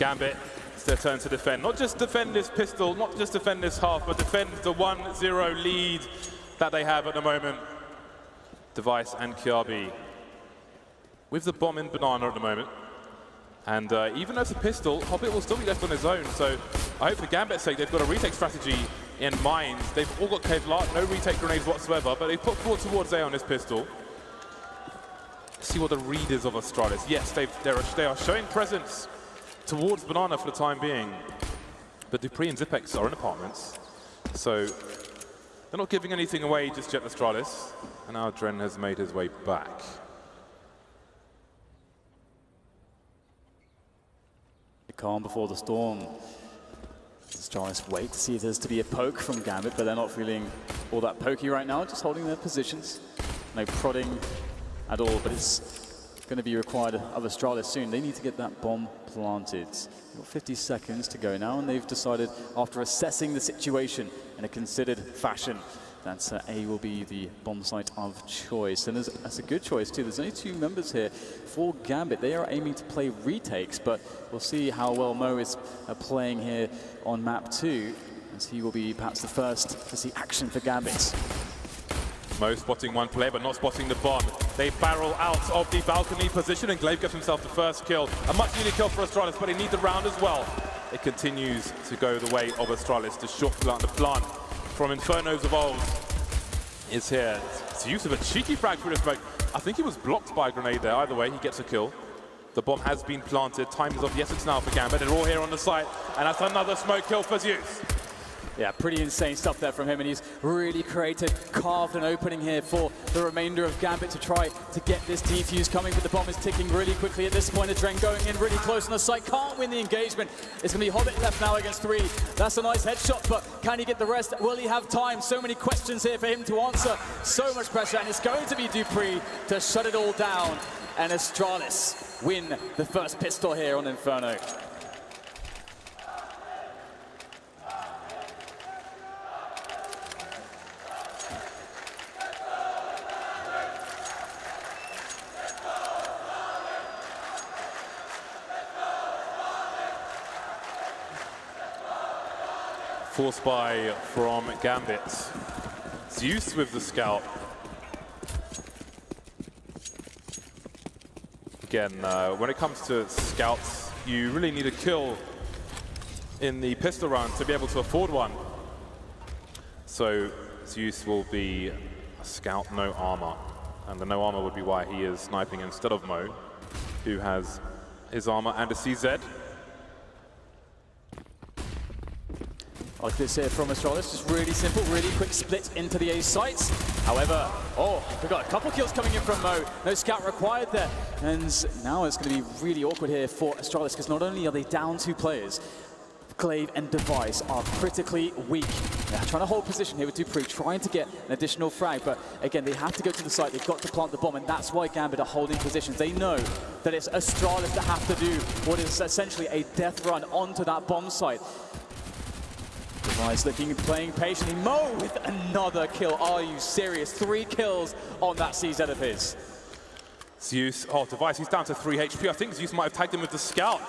Gambit, it's their turn to defend. Not just defend this pistol, not just defend this half, but defend the 1-0 lead that they have at the moment. Device and Kiabi with the bomb in Banana at the moment. And even as a pistol, Hobbit will still be left on his own. So I hope for Gambit's sake, they've got a retake strategy in mind. They've all got Kevlar, no retake grenades whatsoever, but they've put forward towards A on this pistol. See what the read is of Astralis. Yes, they are showing presence towards Banana for the time being. But Dupree and Zipex are in apartments. So they're not giving anything away just yet, Astralis. And now Dren has made his way back. The calm before the storm. Astralis wait to see if there's to be a poke from Gambit, but they're not feeling all that pokey right now, just holding their positions. No prodding at all, but it's going to be required of Astralis soon. They need to get that bomb planted. They've got 50 seconds to go now, and they've decided, after assessing the situation in a considered fashion, that A will be the bomb site of choice. And that's a good choice too. There's only 2 members here for Gambit. They are aiming to play retakes, but we'll see how well Mo is playing here on map 2, as he will be perhaps the first to see action for Gambit. Mo spotting one player, but not spotting the bomb. They barrel out of the balcony position, and Glaive gets himself the first kill. A much needed kill for Astralis, but he needs the round as well. It continues to go the way of Astralis. The short plant, the plant from Infernos of old is here. It's the use of a cheeky frag through the smoke. I think he was blocked by a grenade there. Either way, he gets a kill. The bomb has been planted. Time is of the essence now for Gambit. They're all here on the site, and that's another smoke kill for Zeus. Yeah, pretty insane stuff there from him, and he's really carved an opening here for the remainder of Gambit to try to get this defuse coming, but the bomb is ticking really quickly at this point. A Dren going in really close on the site, can't win the engagement. It's going to be Hobbit left now against 3. That's a nice headshot, but can he get the rest? Will he have time? So many questions here for him to answer. So much pressure, and it's going to be Dupree to shut it all down, and Astralis win the first pistol here on Inferno. Force buy from Gambit. Zeus with the scout. Again, when it comes to scouts, you really need a kill in the pistol round to be able to afford one. So Zeus will be a scout, no armor. And the no armor would be why he is sniping instead of Mo, who has his armor and a CZ. Like this here from Astralis, just really simple, really quick split into the A sites. However, we've got a couple kills coming in from Mo. No scout required there. And now it's going to be really awkward here for Astralis, because not only are they down 2 players, Glaive and Device are critically weak. They're trying to hold position here with Dupree, trying to get an additional frag, but again, they have to go to the site. They've got to plant the bomb, and that's why Gambit are holding positions. They know that it's Astralis that have to do what is essentially a death run onto that bomb site. Device looking, playing patiently. Mo with another kill. Are you serious? 3 kills on that CZ of his. Zeus, Device, he's down to 3 HP. I think Zeus might have tagged him with the scout.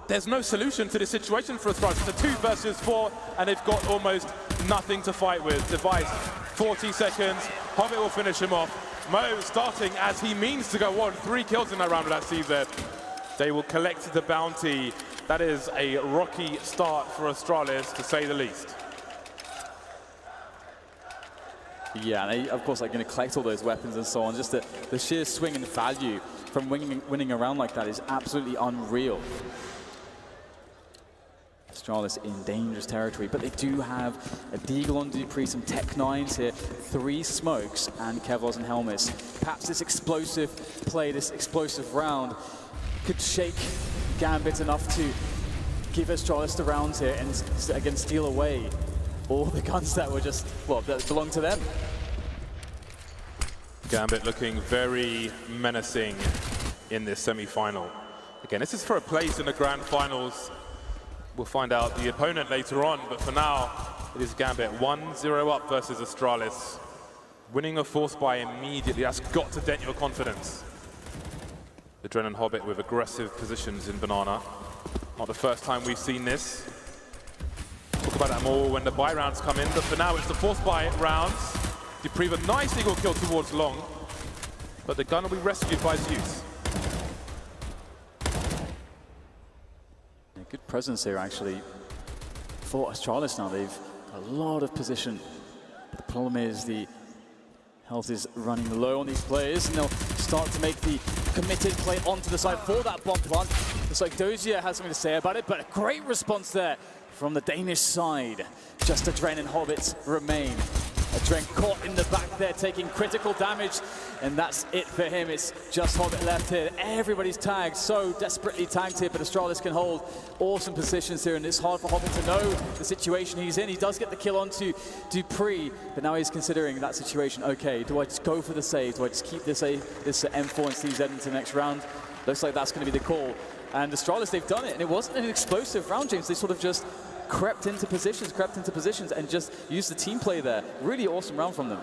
There's no solution to this situation for Astralis. It's a 2 versus 4, and they've got almost nothing to fight with. Device, 40 seconds. Hobbit will finish him off. Mo starting as he means to go on. 3 kills in that round with that CZ. They will collect the bounty. That is a rocky start for Astralis, to say the least. Yeah, and they, of course, are going to collect all those weapons and so on. Just the sheer swing in value from winning a round like that is absolutely unreal. Astralis in dangerous territory, but they do have a Deagle on Dupree, some Tech 9s here, 3 smokes, and Kevlars and helmets. Perhaps this explosive play, this explosive round, could shake Gambit enough to give Astralis the rounds here and again steal away all the guns that were just, well, that belong to them. Gambit looking very menacing in this semi-final. Again, this is for a place in the grand finals. We'll find out the opponent later on, but for now, it is Gambit 1-0 up versus Astralis. Winning a force buy immediately, that's got to dent your confidence. The Dren and Hobbit with aggressive positions in Banana. Not the first time we've seen this. Talk about that more when the buy rounds come in, but for now it's the forced buy rounds. Dupree with a nice eagle kill towards Long, but the gun will be rescued by Zeus. Yeah, good presence here actually for Astralis now. They've got a lot of position. The problem is the health is running low on these players, and they'll start to make the committed play onto the side for that bomb plant. Looks like Dozier has something to say about it, but a great response there from the Danish side. Just a Dren and Hobbits remain. A Dren caught in the back there, taking critical damage, and that's it for him. It's just Hobbit left here. Everybody's tagged, so desperately tagged here, but Astralis can hold awesome positions here, and it's hard for Hobbit to know the situation he's in. He does get the kill onto Dupree, but now he's considering that situation. Okay, do I just go for the save? Do I just keep this M4 and CZ into the next round? Looks like that's going to be the call. And Astralis, they've done it, and it wasn't an explosive round, James. They sort of just crept into positions, and just used the team play there. Really awesome round from them.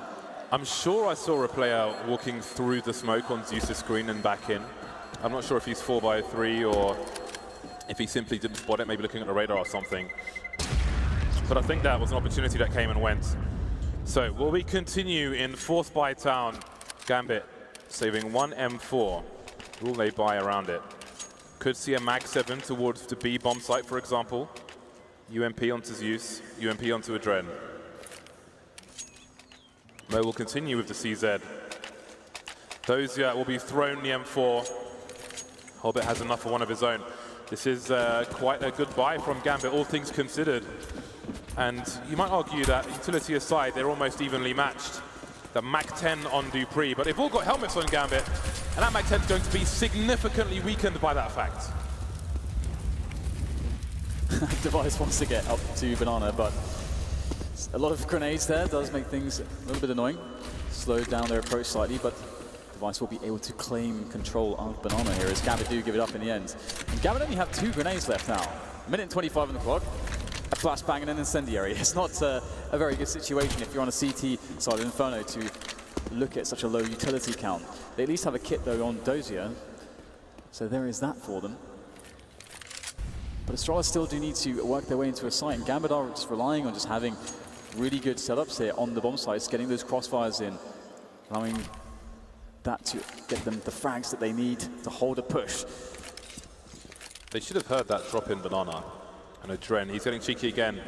I'm sure I saw a player walking through the smoke on Zeus' screen and back in. I'm not sure if he's 4x3 or if he simply didn't spot it, maybe looking at the radar or something. But I think that was an opportunity that came and went. So will we continue in fourth buy town? Gambit saving one M4. Will they buy around it? Could see a MAP2 towards the B bomb site, for example. UMP onto Zeus, UMP onto a Dren. Mo will continue with the CZ. Dozier will be thrown the M4. Hobbit has enough for one of his own. This is quite a good buy from Gambit, all things considered. And you might argue that, utility aside, they're almost evenly matched. The MAP10 on Dupree, but they've all got helmets on Gambit, and that MAP10 is going to be significantly weakened by that fact. Device wants to get up to Banana, but a lot of grenades there does make things a little bit annoying. Slowed down their approach slightly, but Device will be able to claim control of Banana here as Gambit do give it up in the end. And Gambit only have 2 grenades left now. 1:25 on the clock. A flashbang and an incendiary. It's not a very good situation if you're on a CT side of Inferno to look at such a low utility count. They at least have a kit though on Dozier, so there is that for them. But Astralis still do need to work their way into a site, and Gambit are just relying on just having really good setups here on the bomb sites, getting those crossfires in, allowing that to get them the frags that they need to hold a push. They should have heard that drop in Banana. And a Dren, he's getting cheeky again.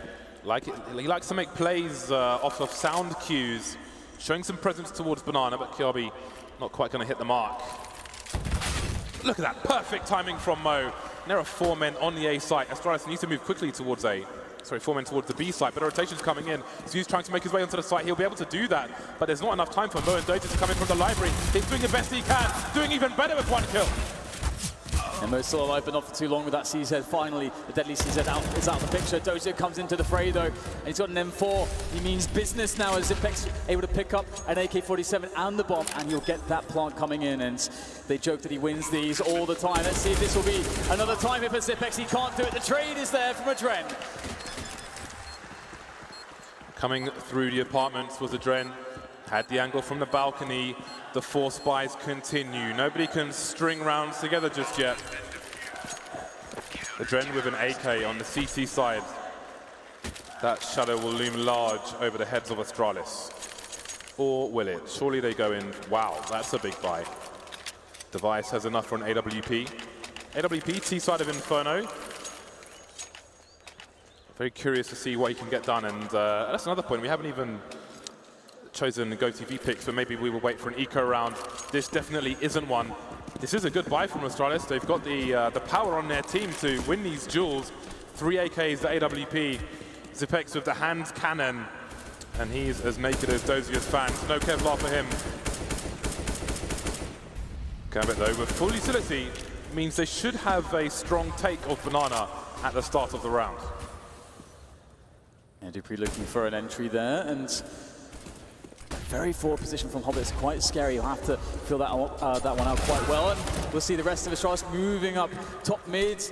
He likes to make plays off of sound cues, showing some presence towards Banana, but Kiabi not quite going to hit the mark. Look at that, perfect timing from Mo. And there are 4 men on the A site. Astralis needs to move quickly towards 4 men towards the B site, but the rotation's coming in. Zeus trying to make his way onto the site. He'll be able to do that, but there's not enough time for Mo and Dozier to come in from the library. He's doing the best he can, doing even better with 1 kill. And Mo's still alive, but not for too long with that CZ. Finally, the deadly CZ is out of the picture. Dozier comes into the fray though, and he's got an M4. He means business now as Zipex able to pick up an AK-47 and the bomb, and he'll get that plant coming in. And they joke that he wins these all the time. Let's see if this will be another time here for Zipex. He can't do it. The trade is there from a Dren. Coming through the apartments was a Dren. Had the angle from the balcony. The 4 spies continue. Nobody can string rounds together just yet. The Dren with an AK on the CT side. That shadow will loom large over the heads of Astralis. Or will it? Surely they go in. Wow, that's a big buy. Device has enough for an AWP. AWP, T side of Inferno. Very curious to see what he can get done. And that's another point. We haven't even chosen the GoTV picks, but maybe we will wait for an eco round. This definitely isn't one. This is a good buy from Astralis. They've got the power on their team to win these duels. 3 AKs, the AWP. Zipex with the hand cannon. And he's as naked as Dozier's fans. No Kevlar for him. Gambit, though, with full utility, means they should have a strong take of Banana at the start of the round. And Dupree looking for an entry there, and very forward position from Hobbit. It's quite scary. You'll have to fill that one out quite well. And we'll see the rest of Astralis moving up top mid.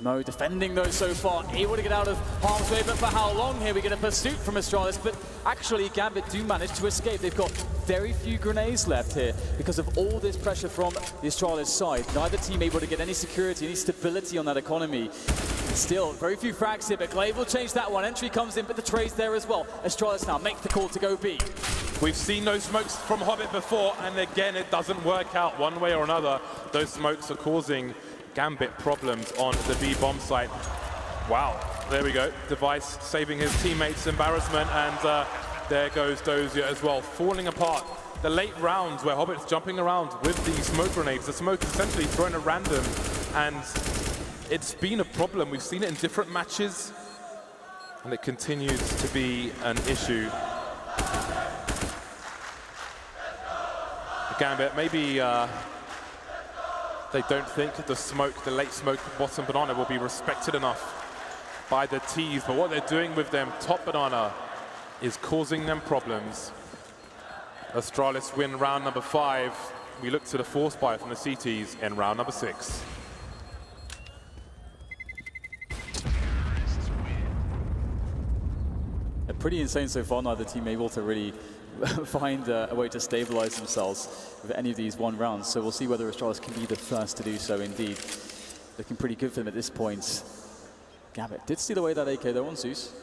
Mo defending those so far, able to get out of harm's way, but for how long here? We get a pursuit from Astralis, but actually Gambit do manage to escape. They've got very few grenades left here because of all this pressure from the Astralis side. Neither team able to get any security, any stability on that economy. Still, very few frags here, but Glaive will change that one. Entry comes in, but the trade's there as well. Astralis now make the call to go B. We've seen those smokes from Hobbit before, and again, it doesn't work out one way or another. Those smokes are causing Gambit problems on the B bomb site. Wow, there we go. Device saving his teammates' embarrassment, and there goes Dozier as well, falling apart. The late rounds where Hobbit's jumping around with the smoke grenades, the smoke is essentially thrown at random, and it's been a problem. We've seen it in different matches, and it continues to be an issue. Gambit, maybe they don't think the smoke, the late smoke bottom banana will be respected enough by the T's, but what they're doing with them top banana is causing them problems. Astralis win round number 5. We look to the force buy from the CTs in round number 6. Pretty insane so far, neither team able to really find a way to stabilize themselves with any of these one rounds. So we'll see whether Astralis can be the first to do so indeed. Looking pretty good for them at this point. Gambit did steal away that AK though on Zeus.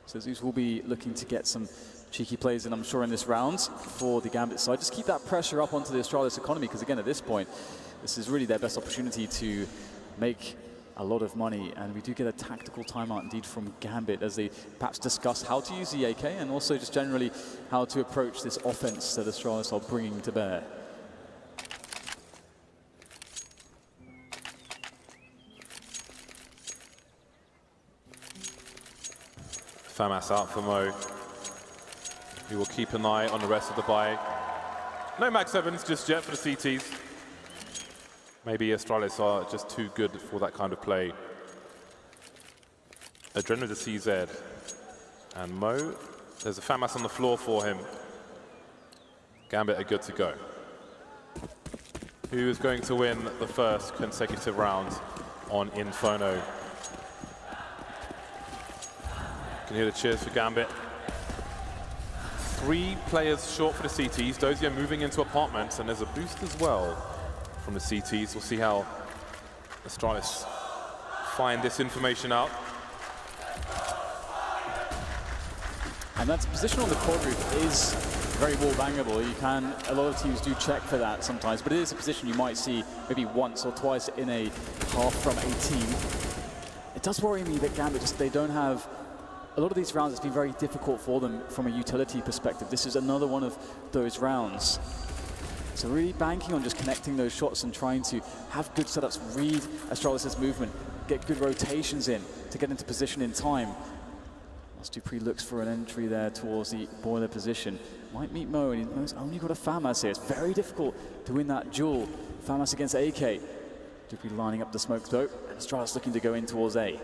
So Zeus will be looking to get some cheeky plays in, I'm sure, in this round for the Gambit side. Just keep that pressure up onto the Astralis economy, because again, at this point, this is really their best opportunity to make a lot of money, and we do get a tactical timeout indeed from Gambit as they perhaps discuss how to use the AK and also just generally how to approach this offense that Astralis are bringing to bear. FAMAS out for Mo. We will keep an eye on the rest of the buy. No Max 7s just yet for the CTs. Maybe Astralis are just too good for that kind of play. Adren with the CZ. And Mo, there's a FAMAS on the floor for him. Gambit are good to go. Who is going to win the first consecutive round on Inferno? You can hear the cheers for Gambit. 3 players short for the CTs. Dozier moving into apartments, and there's a boost as well from the CTs. We'll see how Astralis find this information out. And that position on the quad roof is very wall bangable. You can, a lot of teams do check for that sometimes, but it is a position you might see maybe once or twice in a half from a team. It does worry me that Gambit just, they don't have, a lot of these rounds, it's been very difficult for them from a utility perspective. This is another one of those rounds. So really banking on just connecting those shots and trying to have good setups, read Astralis' movement, get good rotations in to get into position in time. Whilst Dupree looks for an entry there towards the boiler position. Might meet Mo, and Mo's only got a FAMAS here. It's very difficult to win that duel. FAMAS against AK. Dupree lining up the smoke though, and Astralis looking to go in towards A.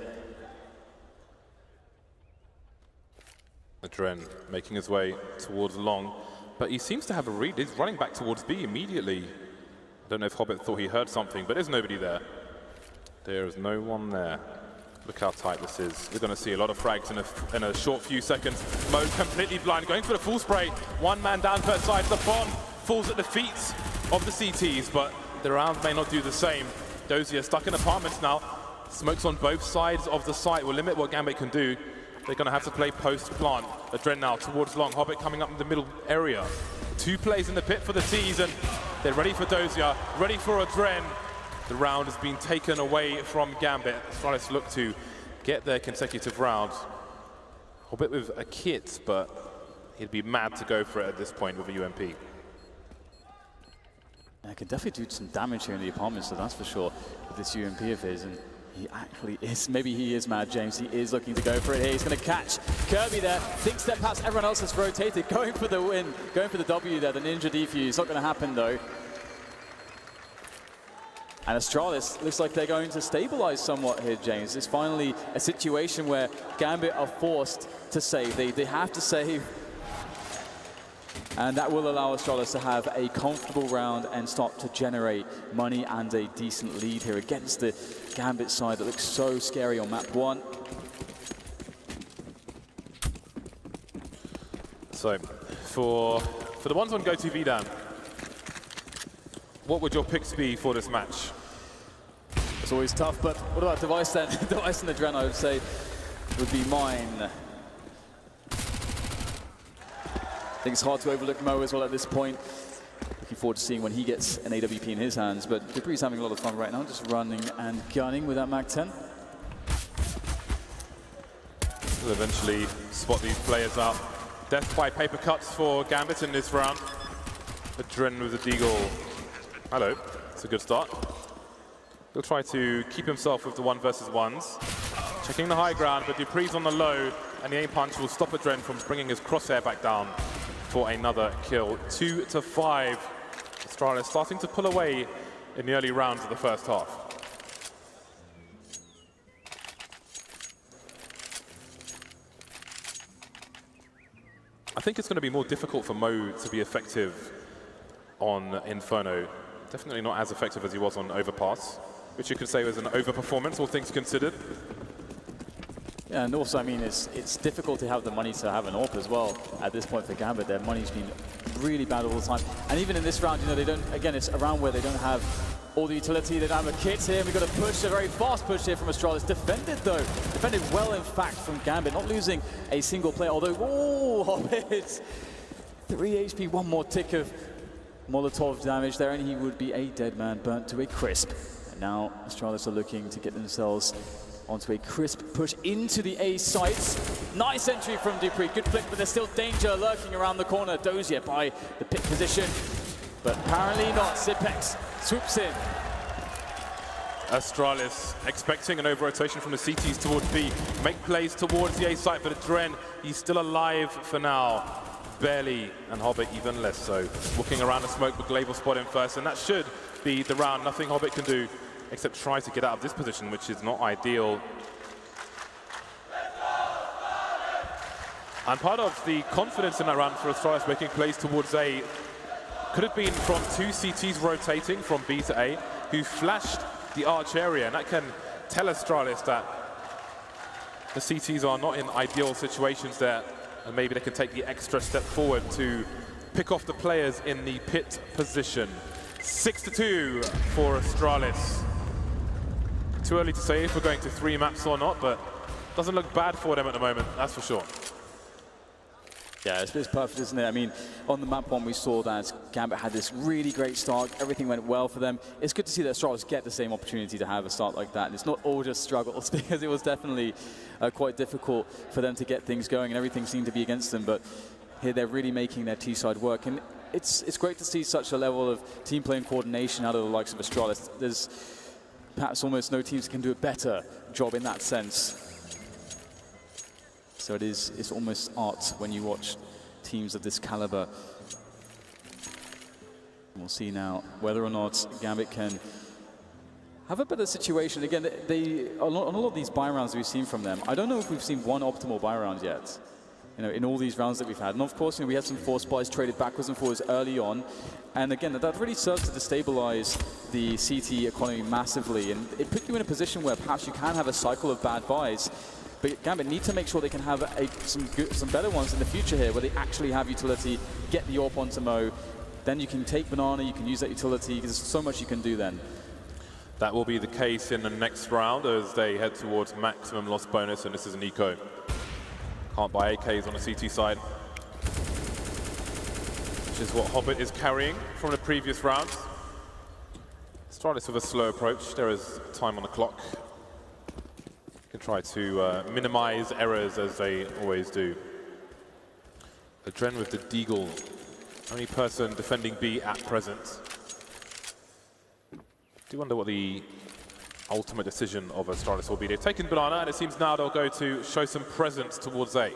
Adren making his way towards long. But he seems to have a read. He's running back towards B immediately. I don't know if Hobbit thought he heard something, but there's nobody there. There is no one there. Look how tight this is. We're going to see a lot of frags in a short few seconds. Mo completely blind, going for the full spray. One man down per side. The bomb falls at the feet of the CTs, but the round may not do the same. Dozier stuck in apartments now. Smokes on both sides of the site will limit what Gambit can do. They're going to have to play post-plant. Adren now towards long. Hobbit coming up in the middle area. 2 plays in the pit for the T's, and they're ready for Dozier, ready for Adren. The round has been taken away from Gambit. Astralis look to get their consecutive round. Hobbit with a kit, but he'd be mad to go for it at this point with a UMP. I can definitely do some damage here in the apartment, so that's for sure, with this UMP of his. And he actually is, maybe he is mad, James. He is looking to go for it here. He's going to catch Kirby there. Thinks that perhaps everyone else has rotated, going for the win, going for the W there, the ninja defuse. Not going to happen though. And Astralis looks like they're going to stabilize somewhat here, James. It's finally a situation where Gambit are forced to save. They have to save. And that will allow Astralis to have a comfortable round and start to generate money and a decent lead here against the Gambit side that looks so scary on map 1. So, for the ones on GoTV, Dan, what would your picks be for this match? It's always tough, but what about Device then? Device and the Dren, I would say, would be mine. I think it's hard to overlook Mo as well at this point. Looking forward to seeing when he gets an AWP in his hands, but Dupree's having a lot of fun right now, just running and gunning with that MAC-10. We'll eventually spot these players out. Death by paper cuts for Gambit in this round. The Dren with the Deagle. Hello, it's a good start. He'll try to keep himself with the 1 versus 1s. Checking the high ground, but Dupree's on the low, and the aim punch will stop a Dren from bringing his crosshair back down for another kill. 2 to 5. Astralis starting to pull away in the early rounds of the first half. I think it's going to be more difficult for Mo to be effective on Inferno. Definitely not as effective as he was on Overpass, which you could say was an overperformance, all things considered. Yeah, and also, I mean, it's difficult to have the money to have an AWP as well at this point for Gambit. Their money's been really bad all the time. And even in this round, you know, they don't, again, it's a round where they don't have all the utility, they don't have a kit here. We've got a push, a very fast push here from Astralis. Defended, though. Defended well, in fact, from Gambit. Not losing a single player, although, oh, Hobbit. 3 HP, one more tick of Molotov damage there, and he would be a dead man, burnt to a crisp. And now Astralis are looking to get themselves onto a crisp push into the A sites. Nice entry from Dupree, good flick, but there's still danger lurking around the corner. Dozier by the pit position, but apparently not. Zipex swoops in. Astralis expecting an over-rotation from the CTs towards B. Make plays towards the A site for the Dren. He's still alive for now. Barely, and Hobbit even less so. Walking around the smoke, but Glaive will spot him first, and that should be the round. Nothing Hobbit can do except try to get out of this position, which is not ideal. And part of the confidence in that round for Astralis making plays towards A could have been from 2 CTs rotating from B to A, who flashed the arch area, and that can tell Astralis that the CTs are not in ideal situations there, and maybe they can take the extra step forward to pick off the players in the pit position. 6-2 for Astralis. Too early to say if we're going to 3 maps or not, but doesn't look bad for them at the moment, that's for sure. Yeah, it's perfect, isn't it? I mean, on the map 1, we saw that Gambit had this really great start. Everything went well for them. It's good to see that Astralis get the same opportunity to have a start like that. And it's not all just struggles, because it was definitely quite difficult for them to get things going, and everything seemed to be against them. But here they're really making their T-side work. And it's great to see such a level of team play and coordination out of the likes of Astralis. There's perhaps almost no teams that can do a better job in that sense. So it's almost art when you watch teams of this caliber. We'll see now whether or not Gambit can have a better situation. Again, on all of these buy rounds we've seen from them, I don't know if we've seen one optimal buy round yet. You know, in all these rounds that we've had. And of course, you know, we had some force buys traded backwards and forwards early on. And again, that really serves to destabilize the CT economy massively. And it put you in a position where perhaps you can have a cycle of bad buys. But Gambit need to make sure they can have some better ones in the future here, where they actually have utility, get the AWP onto Mo. Then you can take Banana, you can use that utility, because there's so much you can do then. That will be the case in the next round as they head towards maximum loss bonus, and this is an eco. Can't buy AKs on the CT side, which is what Hobbit is carrying from the previous rounds. Astralis with a slow approach. There is time on the clock. Can try to minimize errors as they always do. The Dren with the Deagle, only person defending B at present. Do wonder what the ultimate decision of Astralis will be. They've taken Banana, and it seems now they'll go to show some presence towards A.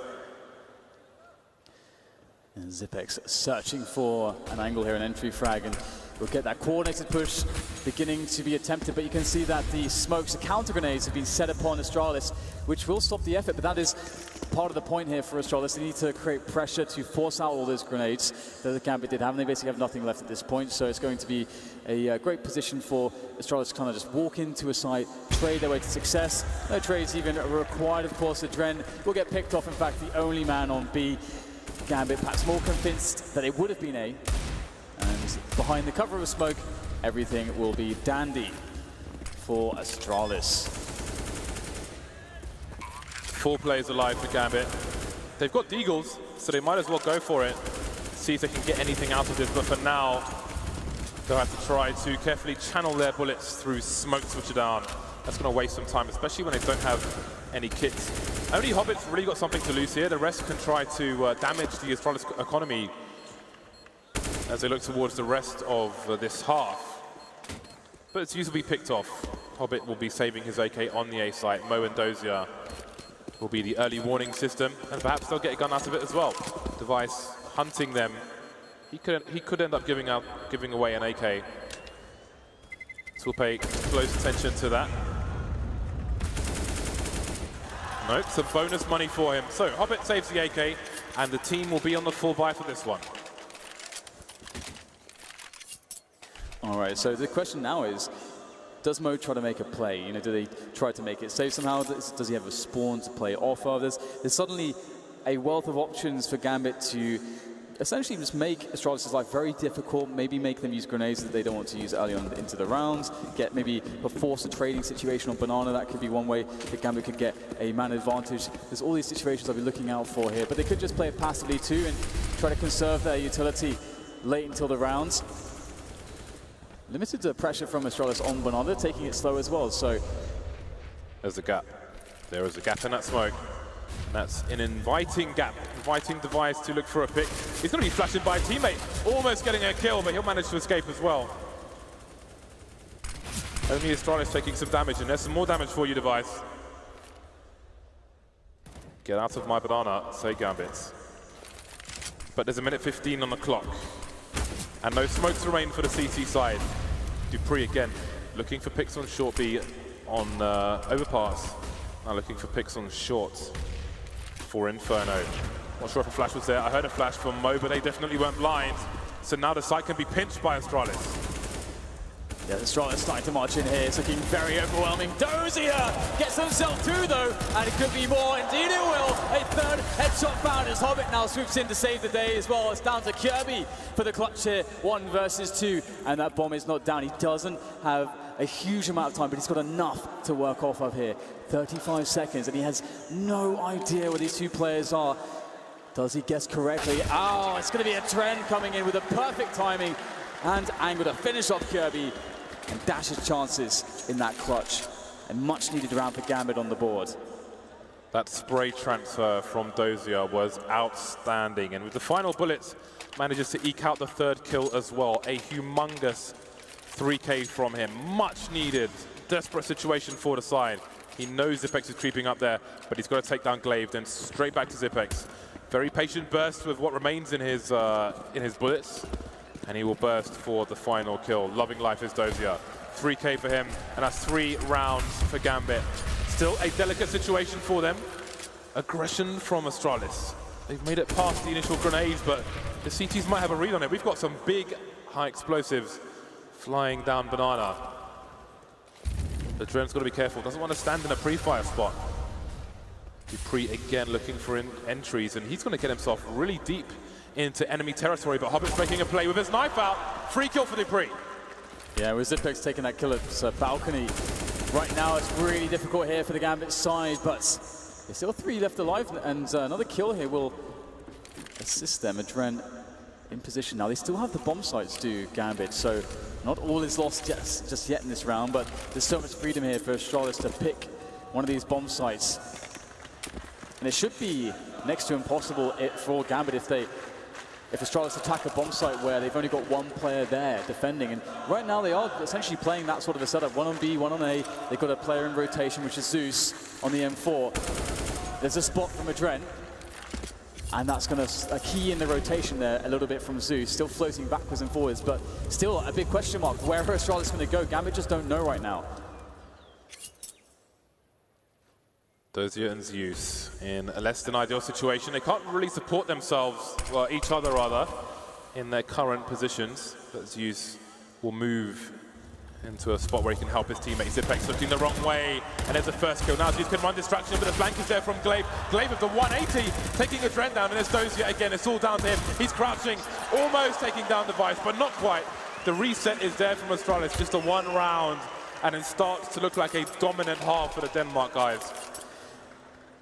And Zipex searching for an angle here, an entry frag, and we'll get that coordinated push beginning to be attempted, but you can see that the smokes, the counter grenades have been set upon Astralis, which will stop the effort, but that is part of the point here for Astralis. They need to create pressure to force out all those grenades that the Gambit did have, and they basically have nothing left at this point, so it's going to be a great position for Astralis to kind of just walk into a site, trade their way to success. No trades even required, of course. Adren will get picked off, in fact, the only man on B. Gambit perhaps more convinced that it would have been A, and behind the cover of smoke, everything will be dandy for Astralis. 4 players alive for Gambit. They've got Deagles, so they might as well go for it. See if they can get anything out of this, but for now, they'll have to try to carefully channel their bullets through smoke switcher down. That's going to waste some time, especially when they don't have any kits. Only Hobbit's really got something to lose here. The rest can try to damage the Astralis economy as they look towards the rest of this half. But it's usually picked off. Hobbit will be saving his AK on the A site. Mo and Dozier will be the early warning system, and perhaps they'll get a gun out of it as well. Device hunting them. He could end up giving away an AK. So we'll pay close attention to that. Nope, some bonus money for him. So Hobbit saves the AK, and the team will be on the full buy for this one. All right, so the question now is, does Mo try to make a play? You know, do they try to make it safe somehow? Does he have a spawn to play off of? There's suddenly a wealth of options for Gambit to essentially just make Astralis' life very difficult, maybe make them use grenades that they don't want to use early on into the rounds, get maybe force a trading situation on Banana. That could be one way that Gambit could get a man advantage. There's all these situations I'll be looking out for here, but they could just play it passively too and try to conserve their utility late until the rounds. Limited pressure from Astralis on Banana, taking it slow as well, so... There's a gap. There is a gap in that smoke. That's an inviting gap, inviting Device to look for a pick. He's going to be flashed by a teammate, almost getting a kill, but he'll manage to escape as well. Only Astralis taking some damage, and there's some more damage for you, Device. Get out of my Banana, say Gambit. But there's a minute 15 on the clock. And no smokes remain for the CT side. Dupree again, looking for picks on short B on overpass. Now looking for picks on short for Inferno. Not sure if a flash was there. I heard a flash from Mo, but they definitely weren't blind. So now the site can be pinched by Astralis. Yeah, Astralis starting to march in here. It's looking very overwhelming. Dozier gets himself through though, and it could be more. Indeed it will. A third headshot found as Hobbit now swoops in to save the day as well. It's down to Kirby for the clutch here. 1 versus 2, and that bomb is not down. He doesn't have a huge amount of time, but he's got enough to work off of here. 35 seconds, and he has no idea where these two players are. Does he guess correctly? Oh, it's going to be a trend coming in with a perfect timing and angle to finish off Kirby and dash his chances in that clutch. A much needed round for Gambit on the board. That spray transfer from Dozier was outstanding, and with the final bullets, manages to eke out the 3rd kill as well. A humongous 3K from him. Much needed, desperate situation for the side. He knows Zipex is creeping up there, but he's got to take down Glaive, then straight back to Zipex. Very patient burst with what remains in his bullets, and he will burst for the final kill. Loving life is Dozier. 3K for him, and that's 3 rounds for Gambit. Still a delicate situation for them. Aggression from Astralis. They've made it past the initial grenades, but the CTs might have a read on it. We've got some big high explosives flying down Banana. The Adren's got to be careful. Doesn't want to stand in a pre-fire spot. Dupree again looking for entries, and he's going to get himself really deep into enemy territory, but Hobbit's making a play with his knife out. Free kill for Dupree. Yeah, with Zipex taking that kill at balcony. Right now it's really difficult here for the Gambit side, but there's still 3 left alive, and another kill here will assist them. Adren in position now. They still have the bomb sites to Gambit, so not all is lost just yet in this round, but there's so much freedom here for Astralis to pick one of these bomb sites. And it should be next to impossible for Gambit if Astralis attack a bomb site where they've only got 1 player there defending. And right now they are essentially playing that sort of a setup. 1 on B, 1 on A. They've got a player in rotation, which is Zeus on the M4. There's a spot from Adren, and that's going to key in the rotation there a little bit from Zeus, still floating backwards and forwards, but still a big question mark. Where are Astralis going to go? Gambit just don't know right now. Dozier and Zeus in a less than ideal situation. They can't really support themselves, well, each other rather, in their current positions. But Zeus will move into a spot where he can help his teammate. Zipex looking the wrong way, and there's the first kill. Now Zeus can run distraction, but the flank is there from Glaive. Glaive with the 180, taking a Dren down, and there's Dozier again. It's all down to him. He's crouching, almost taking down Device, but not quite. The reset is there from Astralis, just a one round, and it starts to look like a dominant half for the Denmark guys.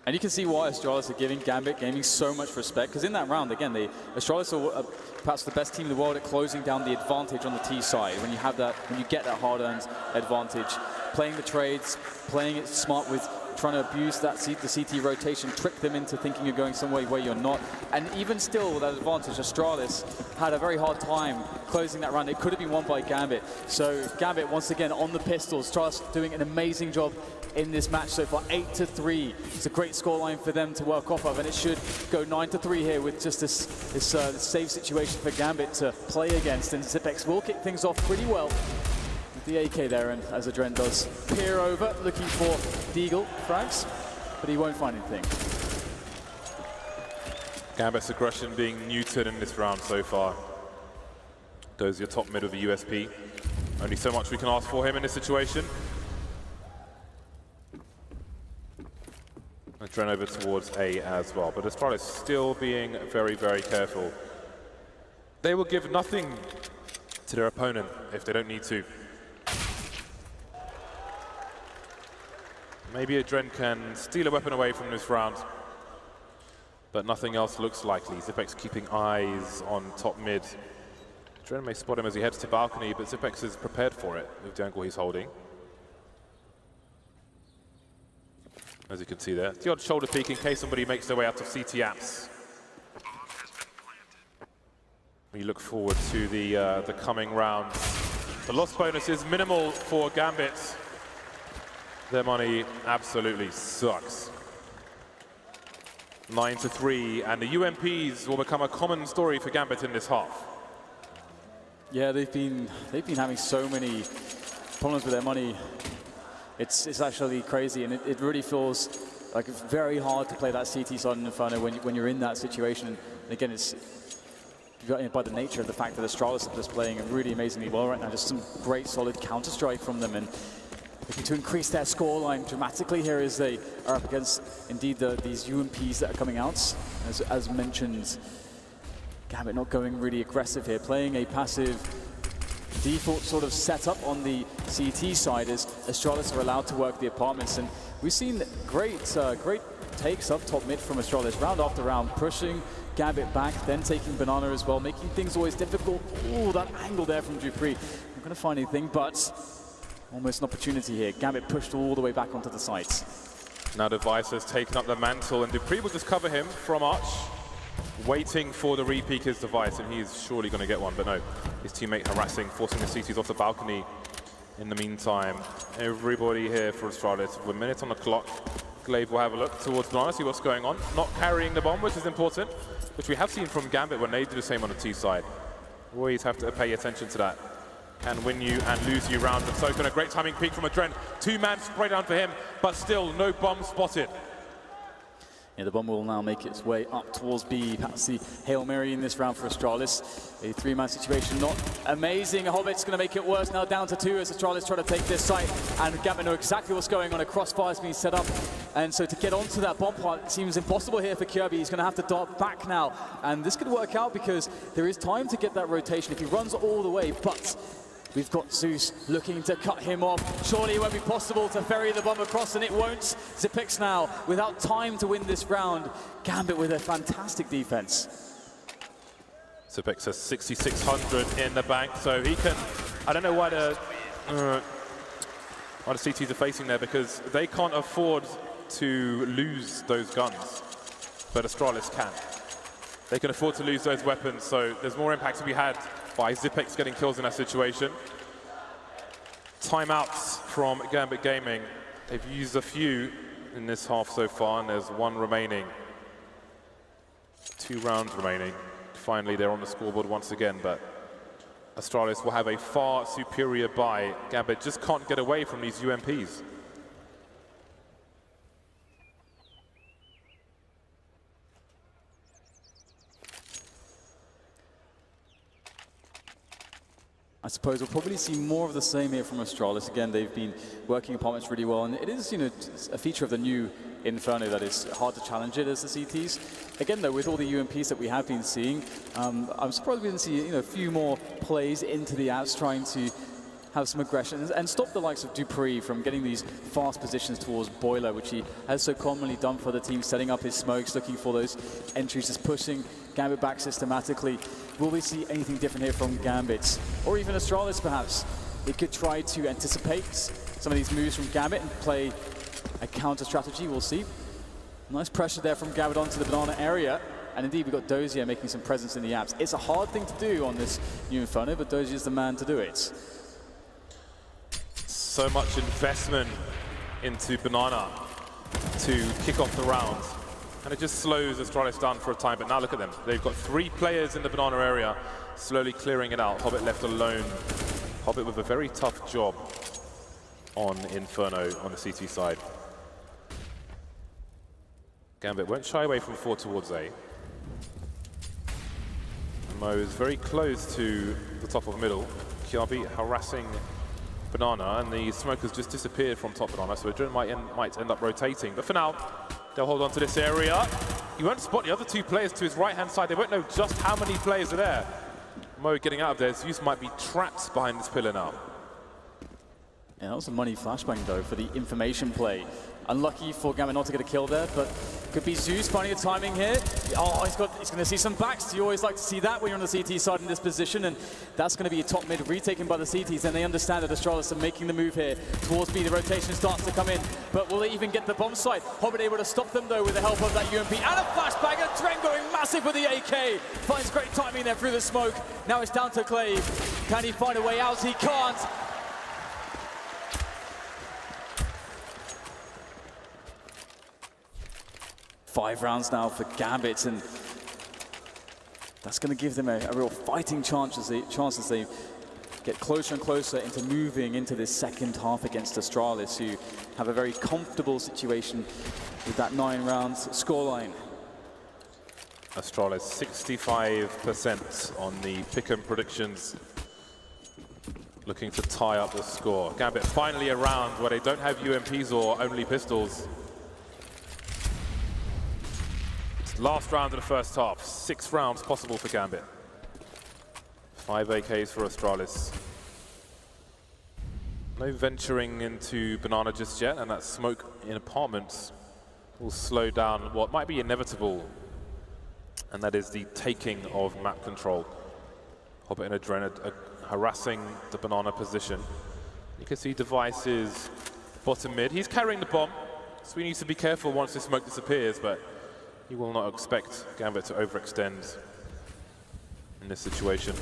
And you can see why Astralis are giving Gambit Gaming so much respect, because in that round, again, Astralis are perhaps the best team in the world at closing down the advantage on the T side. When you have that, when you get that hard-earned advantage, playing the trades, playing it smart with trying to abuse that the CT rotation, trick them into thinking you're going some way where you're not. And even still with that advantage, Astralis had a very hard time closing that round. It could have been won by Gambit. So Gambit, once again, on the pistols. Astralis doing an amazing job in this match so far, 8-3. It's a great scoreline for them to work off of, and it should go 9-3 here with just this safe situation for Gambit to play against. And Zipex will kick things off pretty well with the AK there, and as Adren does peer over, looking for Deagle frags, but he won't find anything. Gambit's aggression being neutered in this round so far. Dozier top mid with a USP. Only so much we can ask for him in this situation. And Dren over towards A as well, but Astralis still being very, very careful. They will give nothing to their opponent if they don't need to. Maybe a Dren can steal a weapon away from this round, but nothing else looks likely. Zipex keeping eyes on top mid. Dren may spot him as he heads to balcony, but Zipex is prepared for it with the angle he's holding. As you can see there, the odd shoulder peek in case somebody makes their way out of CT apps. We look forward to the coming rounds. The loss bonus is minimal for Gambit. Their money absolutely sucks. 9-3, and the UMPs will become a common story for Gambit in this half. Yeah, they've been having so many problems with their money. It's actually crazy, and it really feels like it's very hard to play that CT side in Inferno when you're in that situation. And again, it's by the nature of the fact that Astralis are just playing really amazingly well right now. Just some great solid counter-strike from them, and looking to increase their scoreline dramatically here as they are up against, indeed, these UMPs that are coming out. As mentioned, Gambit not going really aggressive here, playing a passive default sort of setup on the CT side as Astralis are allowed to work the apartments. And we've seen great takes up top mid from Astralis, round after round, pushing Gambit back, then taking Banana as well, making things always difficult. Ooh, that angle there from Dupree. Not going to find anything, but almost an opportunity here. Gambit pushed all the way back onto the sites. Now Device has taken up the mantle, and Dupree will just cover him from Arch, waiting for the re-peek his Device, and he's surely going to get one, but no. His teammate harassing, forcing the CTs off the balcony. In the meantime, everybody here for Astralis, with a minute on the clock. Glaive will have a look towards Banana, see what's going on. Not carrying the bomb, which is important, which we have seen from Gambit when they do the same on the T side. Always have to pay attention to that. Can win you and lose you rounds. And so a great timing peek from Adren. Two-man spray down for him, but still no bomb spotted. Yeah, the bomb will now make its way up towards B. Perhaps the Hail Mary in this round for Astralis. A three-man situation, not amazing. Hobbit's going to make it worse, now down to 2 as Astralis try to take this site. And Gambit know exactly what's going on. A crossfire is being set up. And so to get onto that bomb part, it seems impossible here for Kirby. He's going to have to dart back now. And this could work out because there is time to get that rotation if he runs all the way. But we've got Zeus looking to cut him off. Surely it won't be possible to ferry the bomb across, and it won't. Zipex now, without time to win this round. Gambit with a fantastic defense. Zipex has 6,600 in the bank, so he can... I don't know why the CTs are facing there, because they can't afford to lose those guns, but Astralis can. They can afford to lose those weapons, so there's more impact to be had by Zipex getting kills in that situation. Timeouts from Gambit Gaming. They've used a few in this half so far, and there's one remaining. 2 rounds remaining. Finally, they're on the scoreboard once again, but Astralis will have a far superior buy. Gambit just can't get away from these UMPs. I suppose we'll probably see more of the same here from Astralis. Again, they've been working apartments really well, and it is, you know, a feature of the new Inferno that is hard to challenge it as the CTs. Again, though, with all the UMPs that we have been seeing, I'm surprised we didn't see, you know, a few more plays into the apps trying to have some aggression and stop the likes of Dupree from getting these fast positions towards Boiler, which he has so commonly done for the team, setting up his smokes, looking for those entries, just pushing Gambit back systematically. Will we see anything different here from Gambit? Or even Astralis, perhaps? They could try to anticipate some of these moves from Gambit and play a counter strategy. We'll see. Nice pressure there from Gambit onto the banana area. And indeed, we've got Dozier making some presence in the apps. It's a hard thing to do on this new Inferno, but Dozier's the man to do it. So much investment into Banana to kick off the round. And it just slows Astralis down for a time, but now look at them. They've got 3 players in the Banana area, slowly clearing it out. Hobbit left alone. Hobbit with a very tough job on Inferno on the CT side. Gambit won't shy away from 4 towards A. Mo is very close to the top of middle. Kiabi harassing Banana, and the smoke has just disappeared from top Banana, so Adrenaline might end up rotating. But for now, they'll hold on to this area. He won't spot the other 2 players to his right-hand side. They won't know just how many players are there. Mo getting out of there. Zeus might be trapped behind this pillar now. Yeah, that was a money flashbang, though, for the information play. Unlucky for Gambit not to get a kill there, but could be Zeus finding the timing here. Oh, he's going to see some backs. You always like to see that when you're on the CT side in this position, and that's going to be a top mid retaken by the CTs, and they understand that Astralis are making the move here towards B. The rotation starts to come in, but will they even get the bomb site? Hobbit able to stop them, though, with the help of that UMP and a flashbang, and Dren going massive with the AK. Finds great timing there through the smoke. Now it's down to Clave. Can he find a way out? He can't. Five rounds now for Gambit, and that's going to give them a real fighting chance as they get closer and closer into moving into this second half against Astralis, who have a very comfortable situation with that 9 rounds scoreline. Astralis 65% on the pick'em predictions, looking to tie up the score. Gambit finally a round where they don't have UMPs or only pistols. Last round of the first half, 6 rounds possible for Gambit. 5 AKs for Astralis. No venturing into Banana just yet, and that smoke in apartments will slow down what might be inevitable, and that is the taking of map control. Hobbit and Adren harassing the Banana position. You can see Device's bottom mid. He's carrying the bomb, so we need to be careful once the smoke disappears, but you will not expect Gambit to overextend in this situation.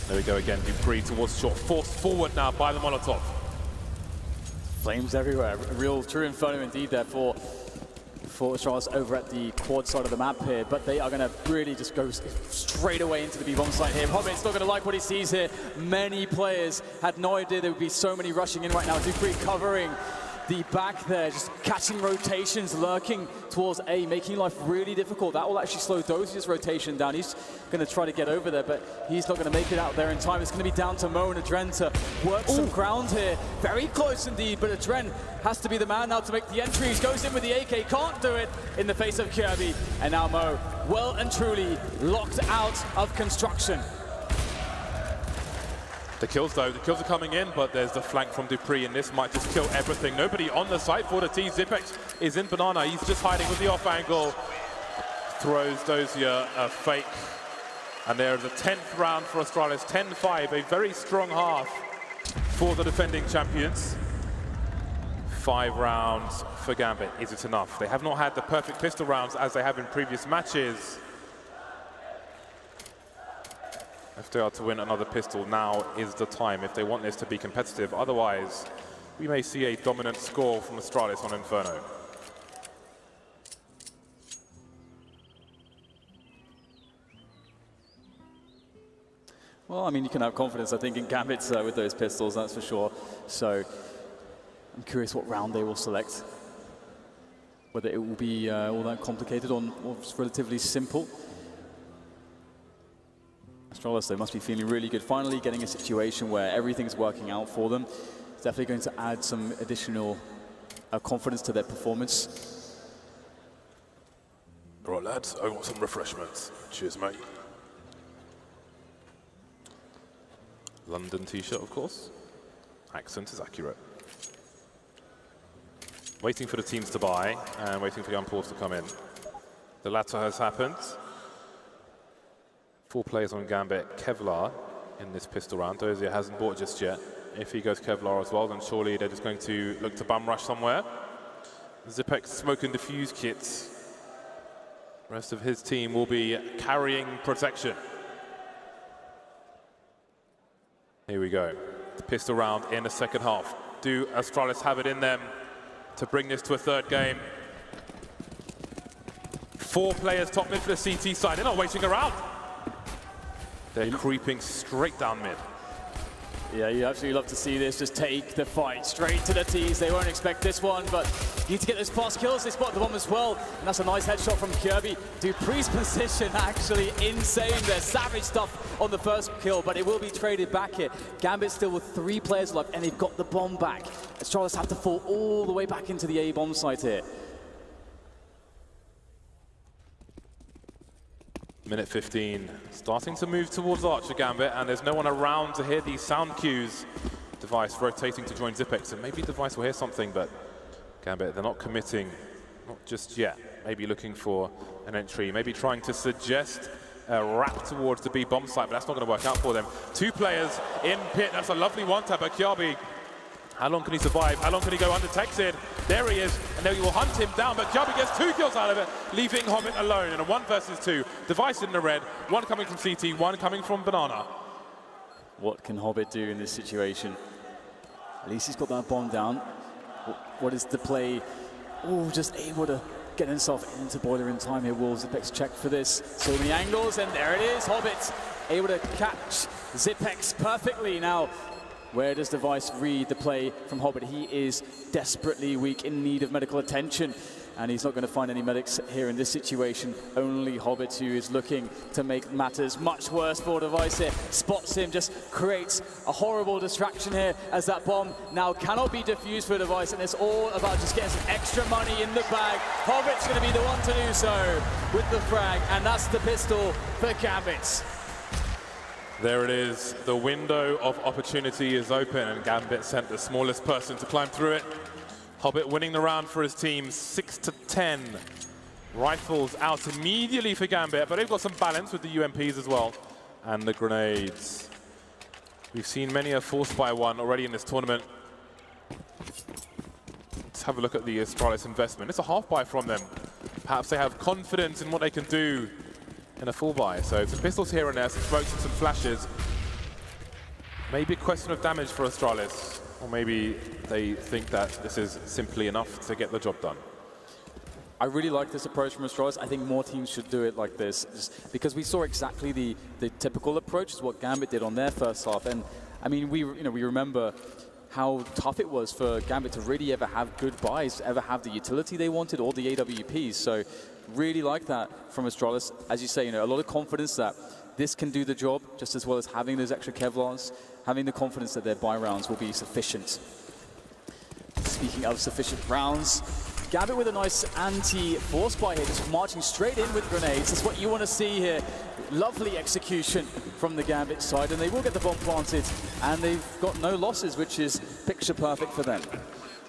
There we go again, Dupree towards short, forced forward now by the Molotov. Flames everywhere, a real true Inferno indeed there for Astralis over at the quad side of the map here, but they are going to really just go straight away into the B-bomb site here. Hobbit's not going to like what he sees here. Many players had no idea there would be so many rushing in right now. Dupree covering the back there, just catching rotations, lurking towards A, making life really difficult. That will actually slow Dozier's rotation down. He's going to try to get over there, but he's not going to make it out there in time. It's going to be down to Mo and Adren to work some ground here. Very close indeed, but Adren has to be the man now to make the entries. Goes in with the AK, can't do it in the face of Kirby. And now Mo, well and truly locked out of construction. The kills though, the kills are coming in, but there's the flank from Dupree, and this might just kill everything. Nobody on the site for the T. Zipex is in Banana. He's just hiding with the off angle. Throws Dozier a fake. And there's a 10th round for Astralis, 10-5, a very strong half for the defending champions. 5 rounds for Gambit. Is it enough? They have not had the perfect pistol rounds as they have in previous matches. If they are to win another pistol, now is the time if they want this to be competitive. Otherwise, we may see a dominant score from Astralis on Inferno. Well, I mean, you can have confidence, I think, in Gambit with those pistols, that's for sure. So I'm curious what round they will select. Whether it will be all that complicated or just relatively simple. Astralis, they must be feeling really good. Finally getting a situation where everything's working out for them. It's definitely going to add some additional confidence to their performance. All right, lads, I want some refreshments. Cheers, mate. London t-shirt, of course. Accent is accurate. Waiting for the teams to buy and waiting for the unpaused to come in. The latter has happened. 4 players on Gambit. Kevlar in this pistol round. Dozier hasn't bought just yet. If he goes Kevlar as well, then surely they're just going to look to bum rush somewhere. Zipex smoke and diffuse kits. The rest of his team will be carrying protection. Here we go. The pistol round in the second half. Do Astralis have it in them to bring this to a third game? 4 players top mid for the CT side. They're not waiting around. They're creeping straight down mid. Yeah, you absolutely love to see this. Just take the fight straight to the T's. They won't expect this one, but you need to get those fast kills. They spot the bomb as well, and that's a nice headshot from Kirby. Dupree's position actually insane. There's savage stuff on the first kill, but it will be traded back here. Gambit still with 3 players left, and they've got the bomb back. Astralis have to fall all the way back into the A bomb site here. Minute 15, starting to move towards Archer Gambit, and there's no one around to hear these sound cues. Device rotating to join Zipex, and maybe Device will hear something, but Gambit, they're not committing, not just yet. Maybe looking for an entry, maybe trying to suggest a wrap towards the B bomb site, but that's not going to work out for them. 2 players in pit, that's a lovely one-tap by Kyabi. How long can he survive? How long can he go undetected? There he is, and they will hunt him down, but Kyabi gets 2 kills out of it, leaving Hobbit alone in a 1 versus 2. Device in the red, 1 coming from CT, 1 coming from Banana. What can Hobbit do in this situation? At least he's got that bomb down. What is the play? Oh, just able to get himself into Boiler in time here. Will Zipex check for this? So many angles, and there it is. Hobbit able to catch Zipex perfectly. Now, where does Device read the play from Hobbit? He is desperately weak, in need of medical attention, and he's not going to find any medics here in this situation. Only Hobbit, who is looking to make matters much worse for Device here, spots him, just creates a horrible distraction here as that bomb now cannot be defused for Device, and it's all about just getting some extra money in the bag. Hobbit's going to be the one to do so with the frag, and that's the pistol for Gambit. There it is. The window of opportunity is open, and Gambit sent the smallest person to climb through it. Hobbit winning the round for his team, 6-10. Rifles out immediately for Gambit, but they've got some balance with the UMPs as well, and the grenades. We've seen many a force by one already in this tournament. Let's have a look at the Astralis investment. It's a half buy from them. Perhaps they have confidence in what they can do in a full buy. So some pistols here and there, some smokes and some flashes. Maybe a question of damage for Astralis, or maybe they think that this is simply enough to get the job done. I really like this approach from Astralis. I think more teams should do it like this, just because we saw exactly the typical approach is what Gambit did on their first half. And I mean, we remember how tough it was for Gambit to really ever have good buys, ever have the utility they wanted, or the AWPs. So really like that from Astralis. As you say, a lot of confidence that this can do the job, just as well as having those extra Kevlars, having the confidence that their buy rounds will be sufficient. Speaking of sufficient rounds, Gambit with a nice anti-force buy here, just marching straight in with grenades. That's what you want to see here. Lovely execution from the Gambit side, and they will get the bomb planted, and they've got no losses, which is picture perfect for them.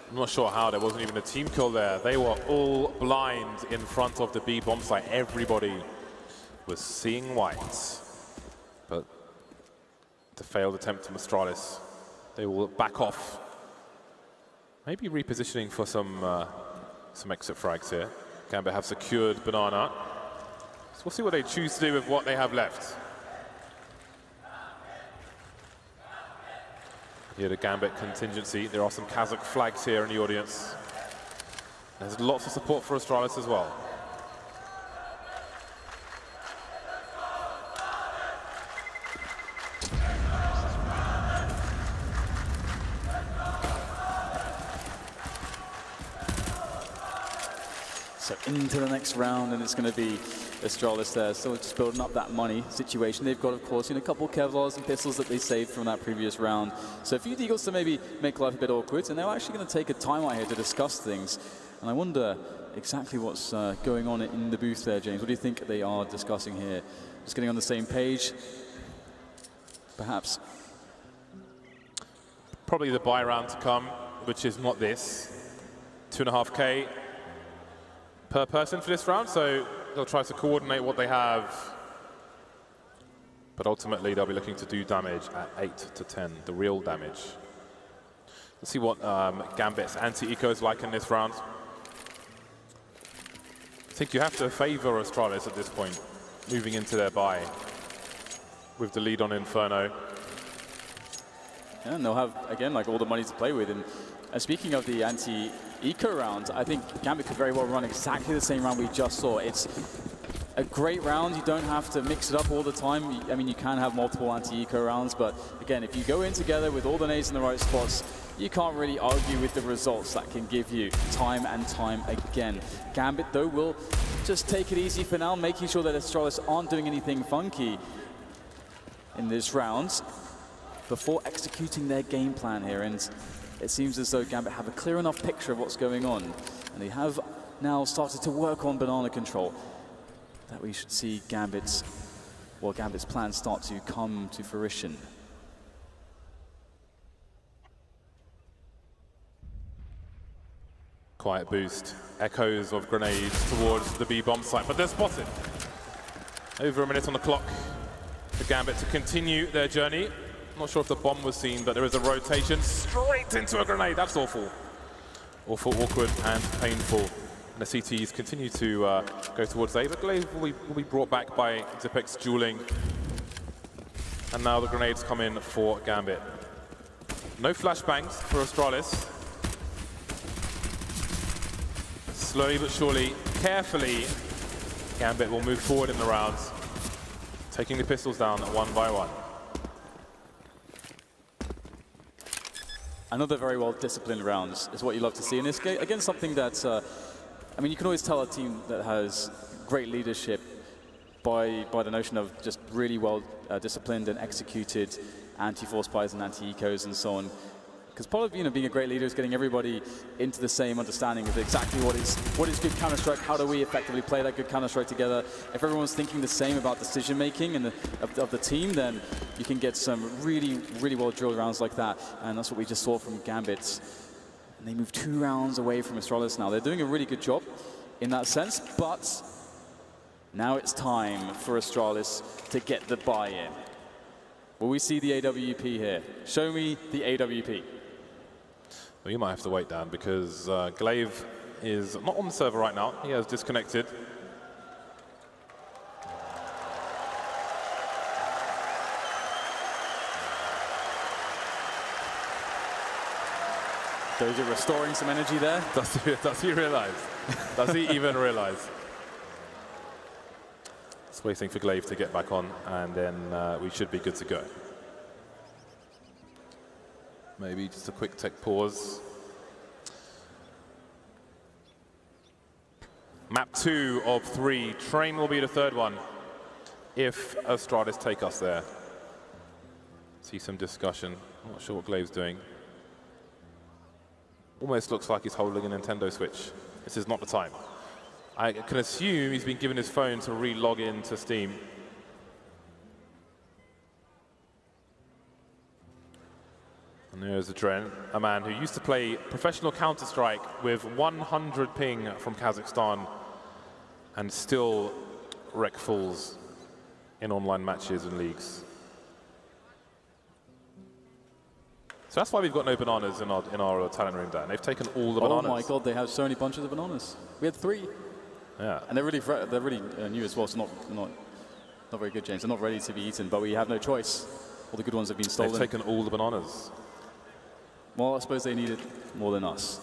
I'm not sure how there wasn't even a team kill there. They were all blind in front of the B bomb site. Everybody was seeing white. But the failed attempt from Astralis, they will back off. Maybe repositioning for some exit frags here. Gambit have secured Banana. So we'll see what they choose to do with what they have left. Here the Gambit contingency. There are some Kazakh flags here in the audience. There's lots of support for Astralis as well. So into the next round, and it's going to be Astralis there, still just building up that money situation. They've got, of course, a couple Kevlars and pistols that they saved from that previous round. So a few deagles to maybe make life a bit awkward, and they're actually going to take a time out here to discuss things. And I wonder exactly what's going on in the booth there, James. What do you think they are discussing here? Just getting on the same page, perhaps? Probably the buy round to come, which is not this. 2.5K per person for this round, so they'll try to coordinate what they have. But ultimately, they'll be looking to do damage at 8 to 10, the real damage. Let's see what Gambit's anti-eco is like in this round. I think you have to favor Astralis at this point, moving into their buy with the lead on Inferno. Yeah, and they'll have, again, like all the money to play with. And speaking of the anti-eco round, I think Gambit could very well run exactly the same round we just saw. It's a great round. You don't have to mix it up all the time. I mean, you can have multiple anti-eco rounds, but again, if you go in together with all the nades in the right spots, you can't really argue with the results that can give you time and time again. Gambit, though, will just take it easy for now, making sure that Astralis aren't doing anything funky in this round before executing their game plan here. And it seems as though Gambit have a clear enough picture of what's going on. And they have now started to work on banana control. That we should see Gambit's plans start to come to fruition. Quiet boost, echoes of grenades towards the B-bomb site, but they're spotted. Over a minute on the clock for Gambit to continue their journey. Not sure if the bomb was seen, but there is a rotation straight into a grenade. That's awful. Awful, awkward, and painful. And the CTs continue to go towards A, but Glaive will be brought back by Zipek's dueling. And now the grenades come in for Gambit. No flashbangs for Astralis. Slowly but surely, carefully, Gambit will move forward in the rounds, taking the pistols down one by one. Another very well-disciplined round is what you love to see in this game. Again, something that, I mean, you can always tell a team that has great leadership by the notion of just really well disciplined and executed anti-force buys and anti-ecos and so on. Because part of being a great leader is getting everybody into the same understanding of exactly what is good Counter-Strike, how do we effectively play that good Counter-Strike together. If everyone's thinking the same about decision-making and of the team, then you can get some really, really well-drilled rounds like that. And that's what we just saw from Gambit. And they move 2 rounds away from Astralis now. They're doing a really good job in that sense, but now it's time for Astralis to get the buy-in. Will we see the AWP here? Show me the AWP. Well, you might have to wait, Dan, because Glaive is not on the server right now. He has disconnected. Doja restoring some energy there. Does he realize? Does he even realize? Just waiting for Glaive to get back on, and then we should be good to go. Maybe just a quick tech pause. MAP2 of 3. Train will be the third one if Astralis take us there. See some discussion. I'm not sure what Glaive's doing. Almost looks like he's holding a Nintendo Switch. This is not the time. I can assume he's been given his phone to re-log into Steam. And there's a man who used to play professional Counter-Strike with 100 ping from Kazakhstan and still wreck fools in online matches and leagues. So that's why we've got no bananas in our talent room, Dan. They've taken all the bananas. Oh my God, they have so many bunches of bananas. We had 3. Yeah. And they're really new as well, so not very good, James. They're not ready to be eaten, but we have no choice. All the good ones have been stolen. They've taken all the bananas. Well, I suppose they need it more than us.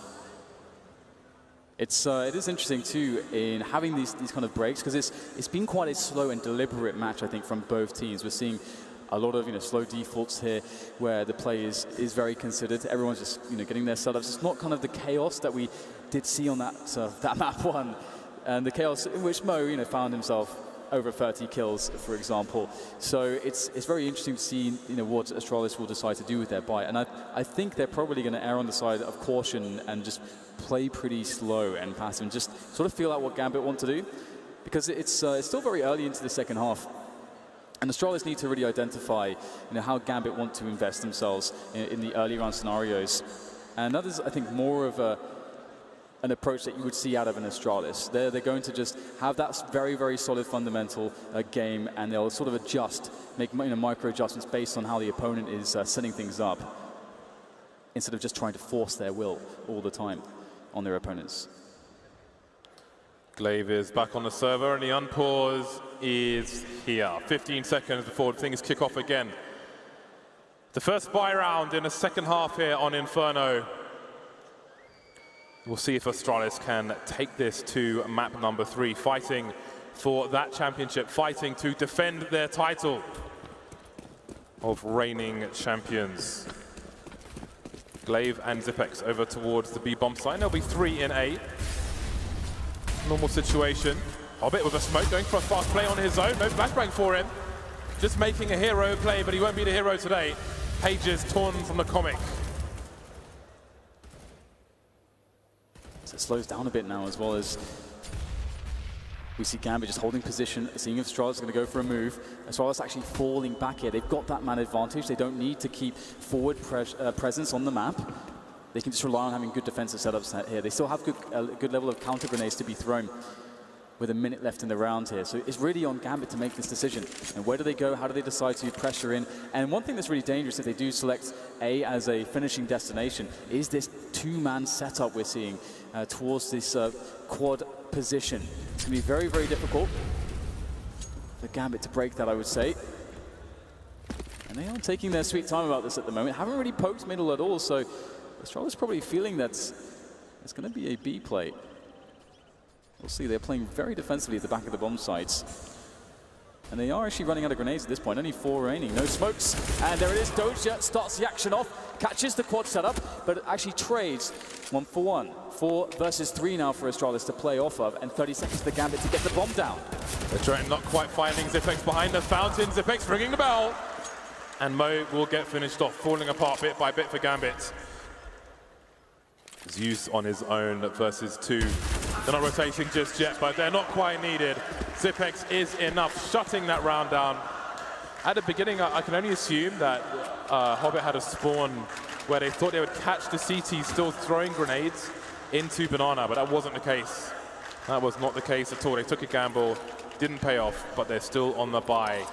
It is interesting too in having these kind of breaks, because it's been quite a slow and deliberate match, I think, from both teams. We're seeing a lot of slow defaults here, where the play is very considered. Everyone's just getting their setups. It's not kind of the chaos that we did see on that map 1, and the chaos in which Mo found himself over 30 kills, for example. So it's very interesting to see what Astralis will decide to do with their buy. And I think they're probably going to err on the side of caution and just play pretty slow and passive and just sort of feel out what Gambit want to do. Because it's still very early into the second half. And Astralis need to really identify how Gambit want to invest themselves in the early round scenarios. And that is, I think, more of an approach that you would see out of an Astralis. They're going to just have that very, very solid fundamental game, and they'll sort of adjust, make micro adjustments based on how the opponent is setting things up, instead of just trying to force their will all the time on their opponents. Glaive is back on the server, and the unpause is here. 15 seconds before things kick off again. The first buy round in the second half here on Inferno. We'll see if Astralis can take this to map number 3, fighting for that championship, fighting to defend their title of reigning champions. Glaive and Zipex over towards the B bomb site. There'll be 3 in A. Normal situation. Hobbit with a smoke, going for a fast play on his own. No flashbang for him. Just making a hero play, but he won't be the hero today. Pages torn from the comic. So it slows down a bit now, as well as we see Gambit just holding position, seeing if Astralis is going to go for a move. Astralis actually falling back here. They've got that man advantage. They don't need to keep forward presence on the map. They can just rely on having good defensive setups here. They still have a good level of counter grenades to be thrown with a minute left in the round here. So it's really on Gambit to make this decision. And where do they go? How do they decide to pressure in? And one thing that's really dangerous if they do select A as a finishing destination is this two-man setup we're seeing towards this quad position. It's going to be very, very difficult for Gambit to break that, I would say. And they are taking their sweet time about this at the moment. Haven't really poked middle at all, so Astralis probably feeling that it's going to be a B play. We'll see, they're playing very defensively at the back of the bomb sites. And they are actually running out of grenades at this point, only 4 remaining, no smokes. And there it is, Doja starts the action off, catches the quad setup, but actually trades 1 for 1. 4 versus 3 now for Astralis to play off of, and 30 seconds for Gambit to get the bomb down. The Trent not quite finding Zipex behind the fountain, Zipex ringing the bell. And Mo will get finished off, falling apart bit by bit for Gambit. Zeus on his own versus 2. They're not rotating just yet, but they're not quite needed. Zipex is enough, shutting that round down. At the beginning, I can only assume that Hobbit had a spawn where they thought they would catch the CT still throwing grenades into Banana, but that wasn't the case. That was not the case at all. They took a gamble, didn't pay off, but they're still on the buy.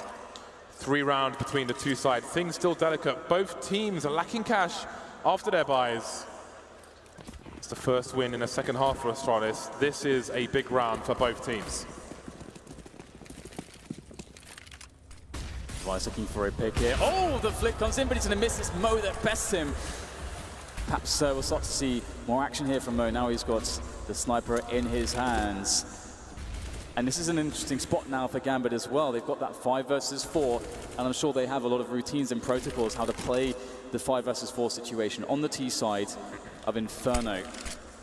3 rounds between the two sides. Things still delicate. Both teams are lacking cash after their buys. It's the first win in the second half for Astralis. This is a big round for both teams. Twice looking for a pick here. Oh, the flick comes in, but he's going to miss. It's Mo that bests him. Perhaps we'll start to see more action here from Mo. Now he's got the sniper in his hands. And this is an interesting spot now for Gambit as well. They've got that 5 versus 4, and I'm sure they have a lot of routines and protocols how to play the 5 versus 4 situation on the T side of Inferno.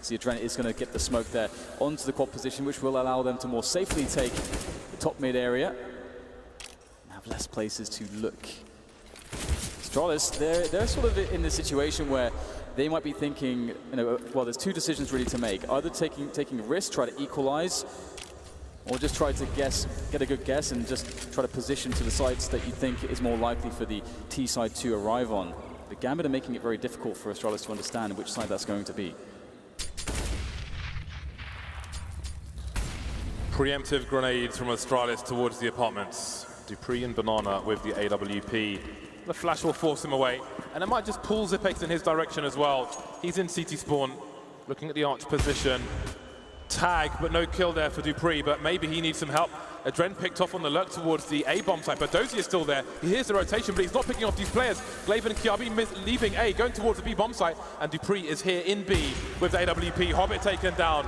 So Adrenaline is going to get the smoke there onto the quad position, which will allow them to more safely take the top mid area and have less places to look. Astralis, they're sort of in the situation where they might be thinking, well, there's 2 decisions really to make. Either taking a risk, try to equalize, or just try to get a good guess and just try to position to the sides that you think is more likely for the T side to arrive on. But Gambit are making it very difficult for Astralis to understand which side that's going to be. Preemptive grenades from Astralis towards the apartments. Dupree and Banana with the AWP. The flash will force him away, and it might just pull Zipex in his direction as well. He's in CT spawn, looking at the arch position. Tag, but no kill there for Dupree, but maybe he needs some help. Adren picked off on the lurk towards the A bomb site, but Dozy is still there. He hears the rotation, but he's not picking off these players. Glaive and Kiabi leaving A, going towards the B bomb site, and Dupree is here in B with the AWP. Hobbit taken down.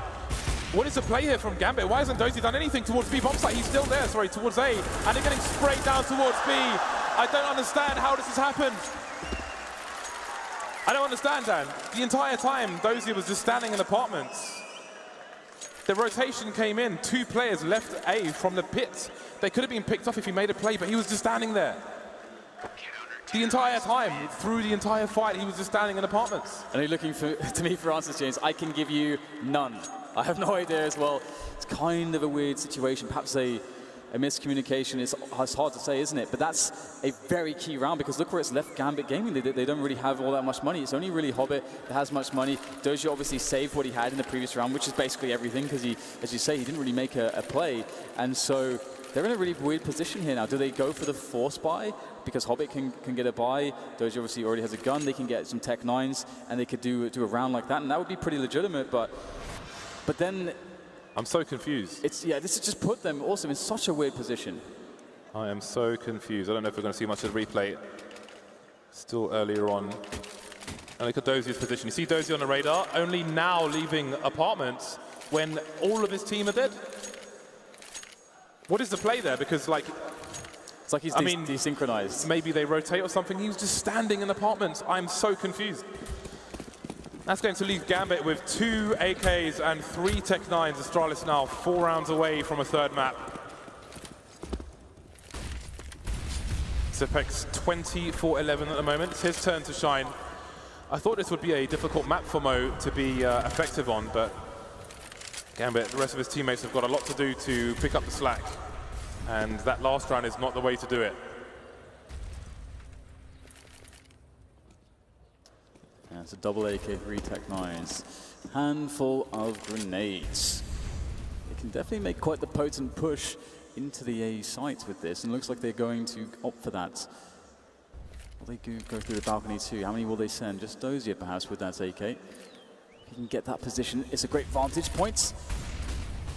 What is the play here from Gambit? Why hasn't Dozy done anything towards B bomb site? He's still there, sorry, towards A, and they're getting sprayed down towards B. I don't understand how this has happened. I don't understand, Dan. The entire time, Dozy was just standing in apartments. The rotation came in. 2 players left A from the pit. They could have been picked off if he made a play, but he was just standing there. The entire time, through the entire fight, he was just standing in apartments. And you're looking to me for answers, James. I can give you none. I have no idea as well. It's kind of a weird situation. Perhaps a miscommunication. It's hard to say, isn't it? But that's a very key round, because look where it's left Gambit Gaming. They don't really have all that much money. It's only really Hobbit that has much money. Dozier obviously saved what he had in the previous round, which is basically everything, because he, as you say, he didn't really make a play. And so they're in a really weird position here now. Do they go for the force buy? Because Hobbit can get a buy. Dozier obviously already has a gun. They can get some Tech 9s, and they could do a round like that, and that would be pretty legitimate. But then I'm so confused. this has just put them also in such a weird position. I am so confused. I don't know if we're going to see much of the replay. Still earlier on. And look at Dozier's position. You see Dozier on the radar, only now leaving apartments when all of his team are dead. What is the play there? Because, like, it's like he's desynchronized. Maybe they rotate or something. He was just standing in apartments. I'm so confused. That's going to leave Gambit with 2 AKs and 3 Tech 9s. Astralis now 4 rounds away from a 3rd map. Zipex 24-11 at the moment. It's his turn to shine. I thought this would be a difficult map for Mo to be effective on, but Gambit, the rest of his teammates have got a lot to do to pick up the slack. And that last round is not the way to do it. Yeah, it's a double AK3 Tech 9s. Handful of grenades. They can definitely make quite the potent push into the A site with this, and it looks like they're going to opt for that. Will they go through the balcony too? How many will they send? Just Dozier perhaps with that AK. If he can get that position, it's a great vantage point.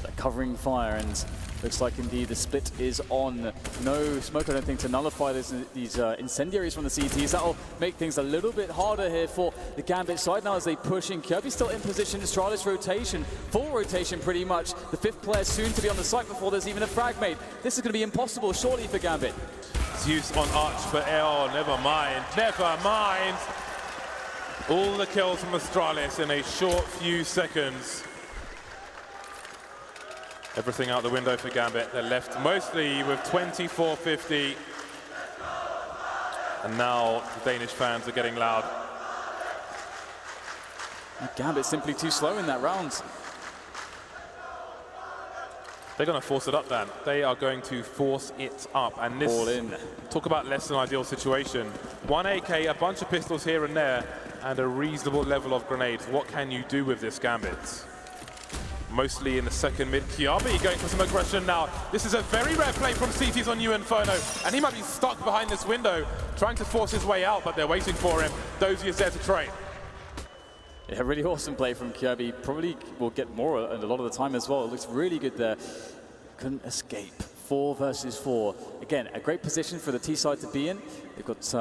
They're covering fire, and looks like indeed the split is on. No smoke, I don't think, to nullify these incendiaries from the CTs. That'll make things a little bit harder here for the Gambit side now as they push in. Kirby's still in position. Astralis rotation, full rotation pretty much. The 5th player soon to be on the site before there's even a frag made. This is going to be impossible, surely, for Gambit. Zeus on Arch, but oh, never mind. Never mind. All the kills from Astralis in a short few seconds. Everything out the window for Gambit. They're left mostly with 24-50. And now the Danish fans are getting loud. Gambit's simply too slow in that round. They're going to force it up, Dan. They are going to force it up. And this, all in. Talk about less than ideal situation. 1 AK, a bunch of pistols here and there, and a reasonable level of grenades. What can you do with this Gambit? Mostly in the 2nd mid. Kiabi going for some aggression now. This is a very rare play from CTs on you, Inferno, and he might be stuck behind this window, trying to force his way out, but they're waiting for him. Dozier is there to trade. Yeah, really awesome play from Kirby. Probably will get more and a lot of the time as well. It looks really good there. Couldn't escape. 4 versus 4. Again, a great position for the T side to be in. They've got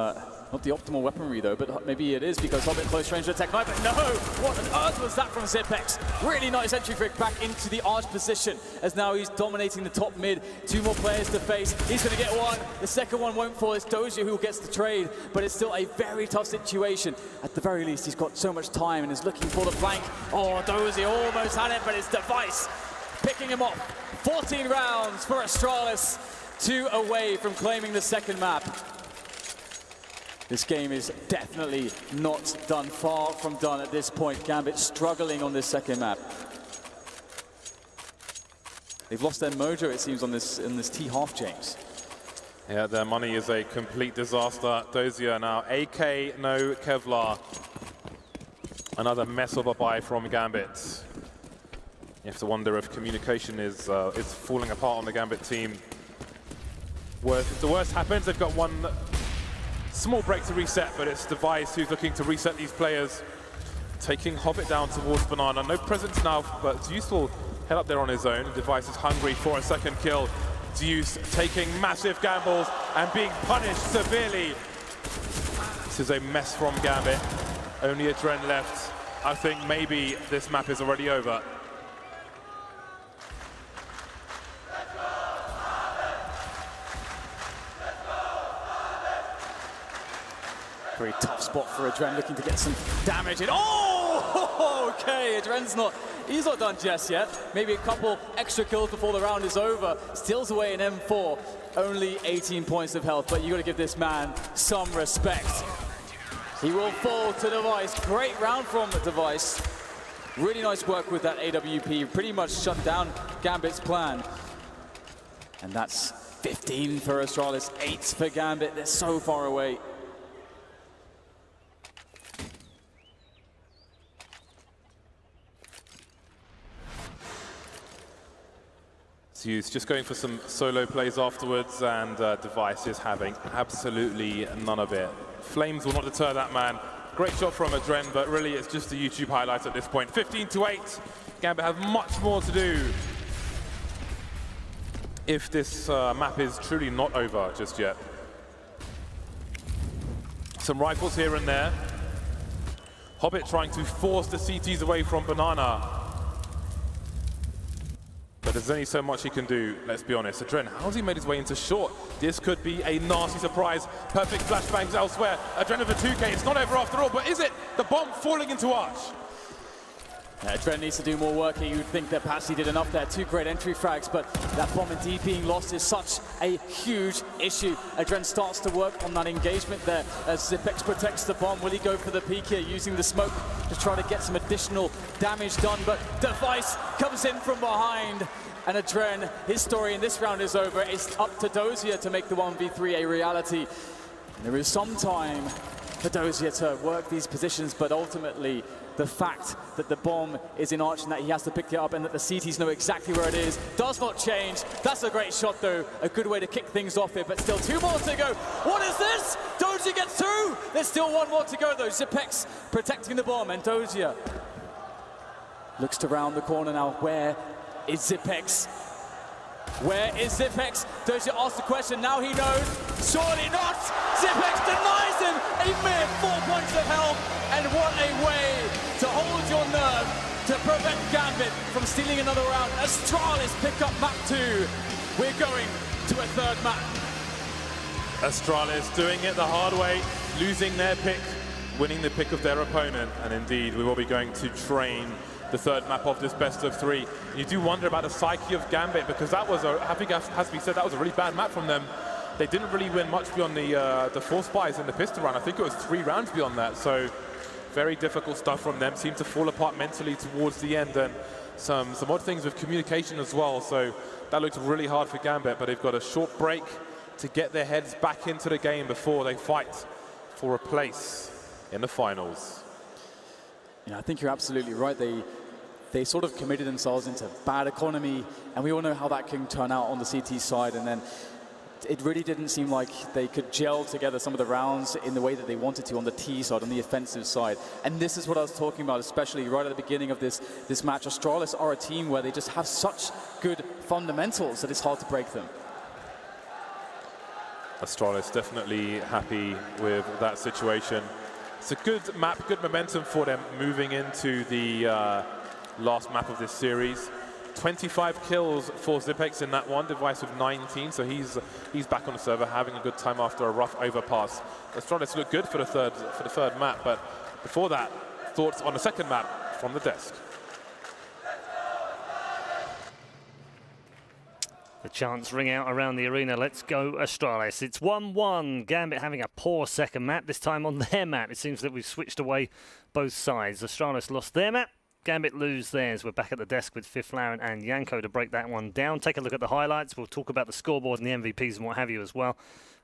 not the optimal weaponry though, but maybe it is because Hobbit close range to Tech 9. But no! What on earth was that from Zipex? Really nice entry for it back into the Arch position as now he's dominating the top mid. 2 more players to face. He's going to get one. The second one won't fall. It's Dozier who gets the trade, but it's still a very tough situation. At the very least, he's got so much time and is looking for the flank. Oh, Dozier almost had it, but it's Device picking him off. 14 rounds for Astralis, 2 away from claiming the 2nd map. This game is definitely not done, far from done at this point. Gambit struggling on this 2nd map. They've lost their mojo, it seems, on this T half, James. Yeah, their money is a complete disaster. Dozier now, AK, no Kevlar. Another mess of a buy from Gambit. You have to wonder if communication is falling apart on the Gambit team. If the worst happens, they've got one small break to reset, but it's Device who's looking to reset these players. Taking Hobbit down towards Banana. No presence now, but Zeus will head up there on his own. Device is hungry for a 2nd kill. Zeus taking massive gambles and being punished severely. This is a mess from Gambit. Only a Dren left. I think maybe this map is already over. Very tough spot for Adren, looking to get some damage in. Oh, okay, Adren's not He's not done just yet. Maybe a couple extra kills before the round is over. Steals away an M4. Only 18 points of health, but you got to give this man some respect. He will fall to Device. Great round from Device. Really nice work with that AWP. Pretty much shut down Gambit's plan. And that's 15 for Astralis, 8 for Gambit. They're so far away. Zeus just going for some solo plays afterwards, and Device is having absolutely none of it. Flames will not deter that man. Great shot from Adren, but really it's just a YouTube highlight at this point. 15-8. Gambit have much more to do if this map is truly not over just yet. Some rifles here and there. Hobbit trying to force the CTs away from Banana. But there's only so much he can do, let's be honest. Adren, how's he made his way into short? This could be a nasty surprise. Perfect flashbangs elsewhere. Adren with a 2K, it's not over after all, but is it? The bomb falling into Arch. Yeah, Adren needs to do more work here. You'd think that perhaps he did enough there. 2 great entry frags, but that bomb indeed being lost is such a huge issue. Adren starts to work on that engagement there as Zipex protects the bomb. Will he go for the peek here, using the smoke to try to get some additional damage done? But Device comes in from behind. And Adren, his story in this round is over. It's up to Dozier to make the 1v3 a reality. And there is some time for Dozier to work these positions, but ultimately the fact that the bomb is in Arch and that he has to pick it up and that the CTs know exactly where it is does not change. That's a great shot though, a good way to kick things off here, but still 2 more to go. What is this? Dozier gets through! There's still 1 more to go though. Zipex protecting the bomb, and Dozier looks to round the corner now. Where is Zipex? Where is Zipex? Dozier asks the question, now he knows. Surely not! Zipex denies him a mere 4 points of health, and what a way to hold your nerve to prevent Gambit from stealing another round. Astralis pick up map 2. We're going to a 3rd map. Astralis doing it the hard way, losing their pick, winning the pick of their opponent, and indeed we will be going to train the 3rd map of this best of 3. You do wonder about the psyche of Gambit, because that was I think it has to be said, that was a really bad map from them. They didn't really win much beyond the 4 spies in the pistol round. I think it was 3 rounds beyond that, so very difficult stuff from them. Seemed to fall apart mentally towards the end, and some odd things with communication as well, so that looked really hard for Gambit, but they've got a short break to get their heads back into the game before they fight for a place in the finals. Yeah, I think you're absolutely right. They sort of committed themselves into bad economy, and we all know how that can turn out on the CT side, and then it really didn't seem like they could gel together some of the rounds in the way that they wanted to on the T side, on the offensive side. And this is what I was talking about, especially right at the beginning of this match. Astralis are a team where they just have such good fundamentals that it's hard to break them. Astralis definitely happy with that situation. It's a good map, good momentum for them moving into the last map of this series. 25 kills for Zipex in that one, Device with 19, so he's back on the server having a good time after a rough overpass. Astralis look good for the third map, but before that, thoughts on the 2nd map from the desk. The chants ring out around the arena. Let's go Astralis. It's 1-1. Gambit having a poor 2nd map, this time on their map. It seems that we've switched away both sides. Astralis lost their map. Gambit lose theirs. We're back at the desk with Fifth Laren and Yanko to break that one down. Take a look at the highlights. We'll talk about the scoreboard and the MVPs and what have you as well.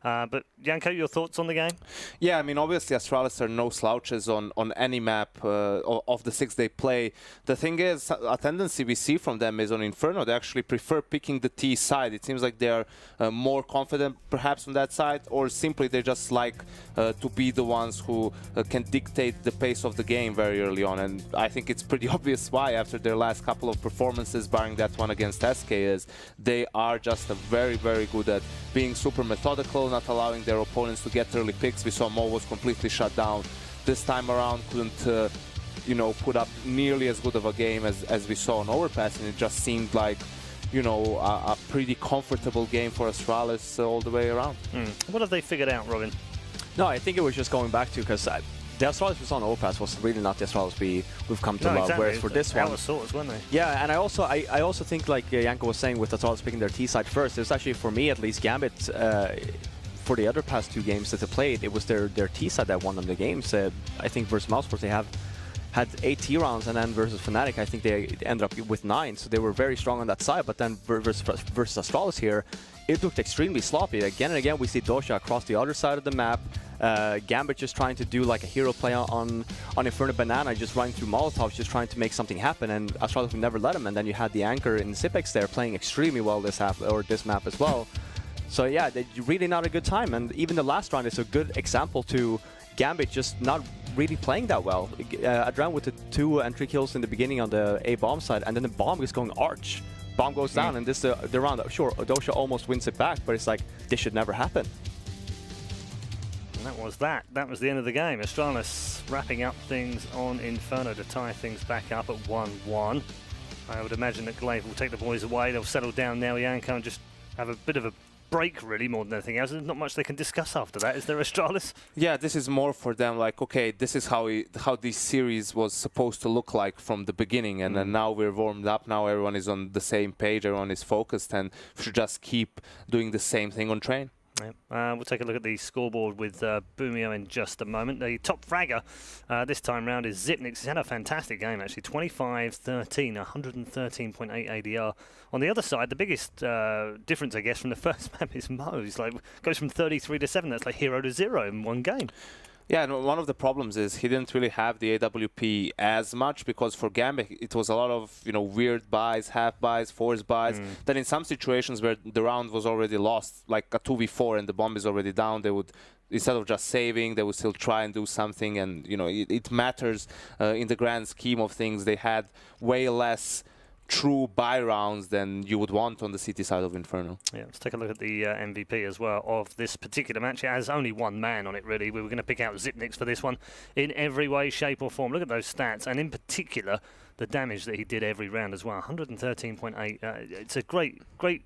But Yanko, your thoughts on the game? Yeah, I mean, obviously Astralis are no slouches on any map of the 6 they play. The thing is, a tendency we see from them is on Inferno, they actually prefer picking the T side. It seems like they're more confident perhaps on that side, or simply they just like to be the ones who can dictate the pace of the game very early on. And I think it's pretty obvious why, after their last couple of performances, barring that one against SK, is they are just very, very good at being super methodical, not allowing their opponents to get early picks. We saw Mo was completely shut down this time around, couldn't you know, put up nearly as good of a game as we saw on Overpass, and it just seemed like, you know, a pretty comfortable game for Astralis all the way around. What have they figured out, Robin? No, I think it was just going back to, because the Astralis we saw on Overpass was really not the Astralis we've come to love. Exactly. Whereas for this one, out of sorts, weren't they? yeah, and I also think, like Janko was saying, with Astralis picking their T side first, it was actually, for me at least, Gambit. For the other past 2 games that they played, it was their T side that won them the games. I think versus Mousesports they have had 8 T rounds, and then versus Fnatic I think they ended up with 9. So they were very strong on that side. But then versus Astralis here, it looked extremely sloppy. Again and again we see Dosha across the other side of the map. Gambit just trying to do like a hero play on Inferno Banana, just running through Molotovs, just trying to make something happen, and Astralis would never let him. And then you had the Anchor in Zipex there playing extremely well this map as well. So yeah, really not a good time, and even the last round is a good example to Gambit just not really playing that well. Adran with the 2 and 3 kills in the beginning on the A bomb side, and then the bomb is going arch. Bomb goes down, and this the round. Sure, Dosha almost wins it back, but it's like this should never happen. And that was that. That was the end of the game. Astralis wrapping up things on Inferno to tie things back up at 1-1. I would imagine that Glaive will take the boys away. They'll settle down now, Janko, and just have a bit of a break, really, more than anything else. There's not much they can discuss after that, is there, Astralis? Yeah, this is more for them like, okay, this is how this series was supposed to look like from the beginning, and then now we're warmed up, now everyone is on the same page, everyone is focused, and we should just keep doing the same thing on train. Yeah. We'll take a look at the scoreboard with Boomio in just a moment. The top fragger this time round is Zipnix. He's had a fantastic game, actually. 25-13, 113.8 ADR. On the other side, the biggest difference, I guess, from the first map is Mo. He's like, goes from 33 to 7. That's like 0 to 0 in one game. Yeah, and one of the problems is he didn't really have the AWP as much, because for Gambit it was a lot of weird buys, half buys, force buys. Then in some situations where the round was already lost, like a 2v4 and the bomb is already down, they would, instead of just saving, they would still try and do something. And it matters in the grand scheme of things. They had way less true buy rounds than you would want on the CT side of Inferno. Yeah, let's take a look at the MVP as well of this particular match. It has only one man on it, really. We were going to pick out Zipnix for this one in every way, shape or form. Look at those stats, and in particular, the damage that he did every round as well. 113.8. It's a great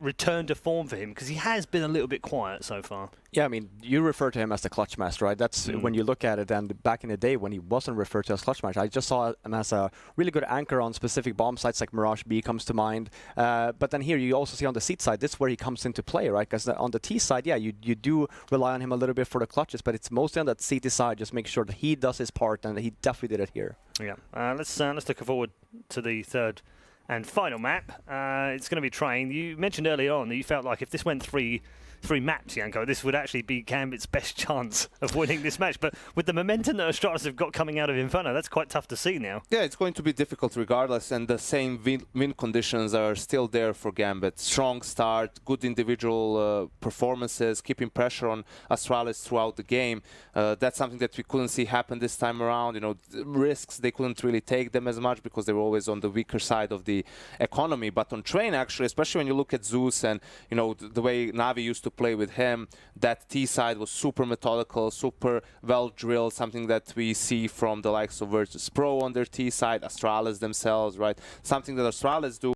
return to form for him, because he has been a little bit quiet so far. Yeah, I mean, you refer to him as the clutch master, right? That's when you look at it, and back in the day when he wasn't referred to as clutch master, I just saw him as a really good anchor on specific bomb sites, like Mirage B comes to mind. But then here you also see on the seat side, this is where he comes into play, right? Because on the T side, yeah, you do rely on him a little bit for the clutches, but it's mostly on that CT side, just make sure that he does his part, and he definitely did it here. Yeah, let's look forward to the third and final map. It's going to be Train. You mentioned earlier on that you felt like if this went three maps, Janko, this would actually be Gambit's best chance of winning this match. But with the momentum that Astralis have got coming out of Inferno, that's quite tough to see now. Yeah, it's going to be difficult regardless, and the same win conditions are still there for Gambit. Strong start, good individual performances, keeping pressure on Astralis throughout the game. That's something that we couldn't see happen this time around. Risks, they couldn't really take them as much because they were always on the weaker side of the economy. But on Train, actually, especially when you look at Zeus and the way Navi used to play with him, that T side was super methodical, super well drilled, something that we see from the likes of Virtus Pro on their T side, Astralis themselves, right? Something that Astralis do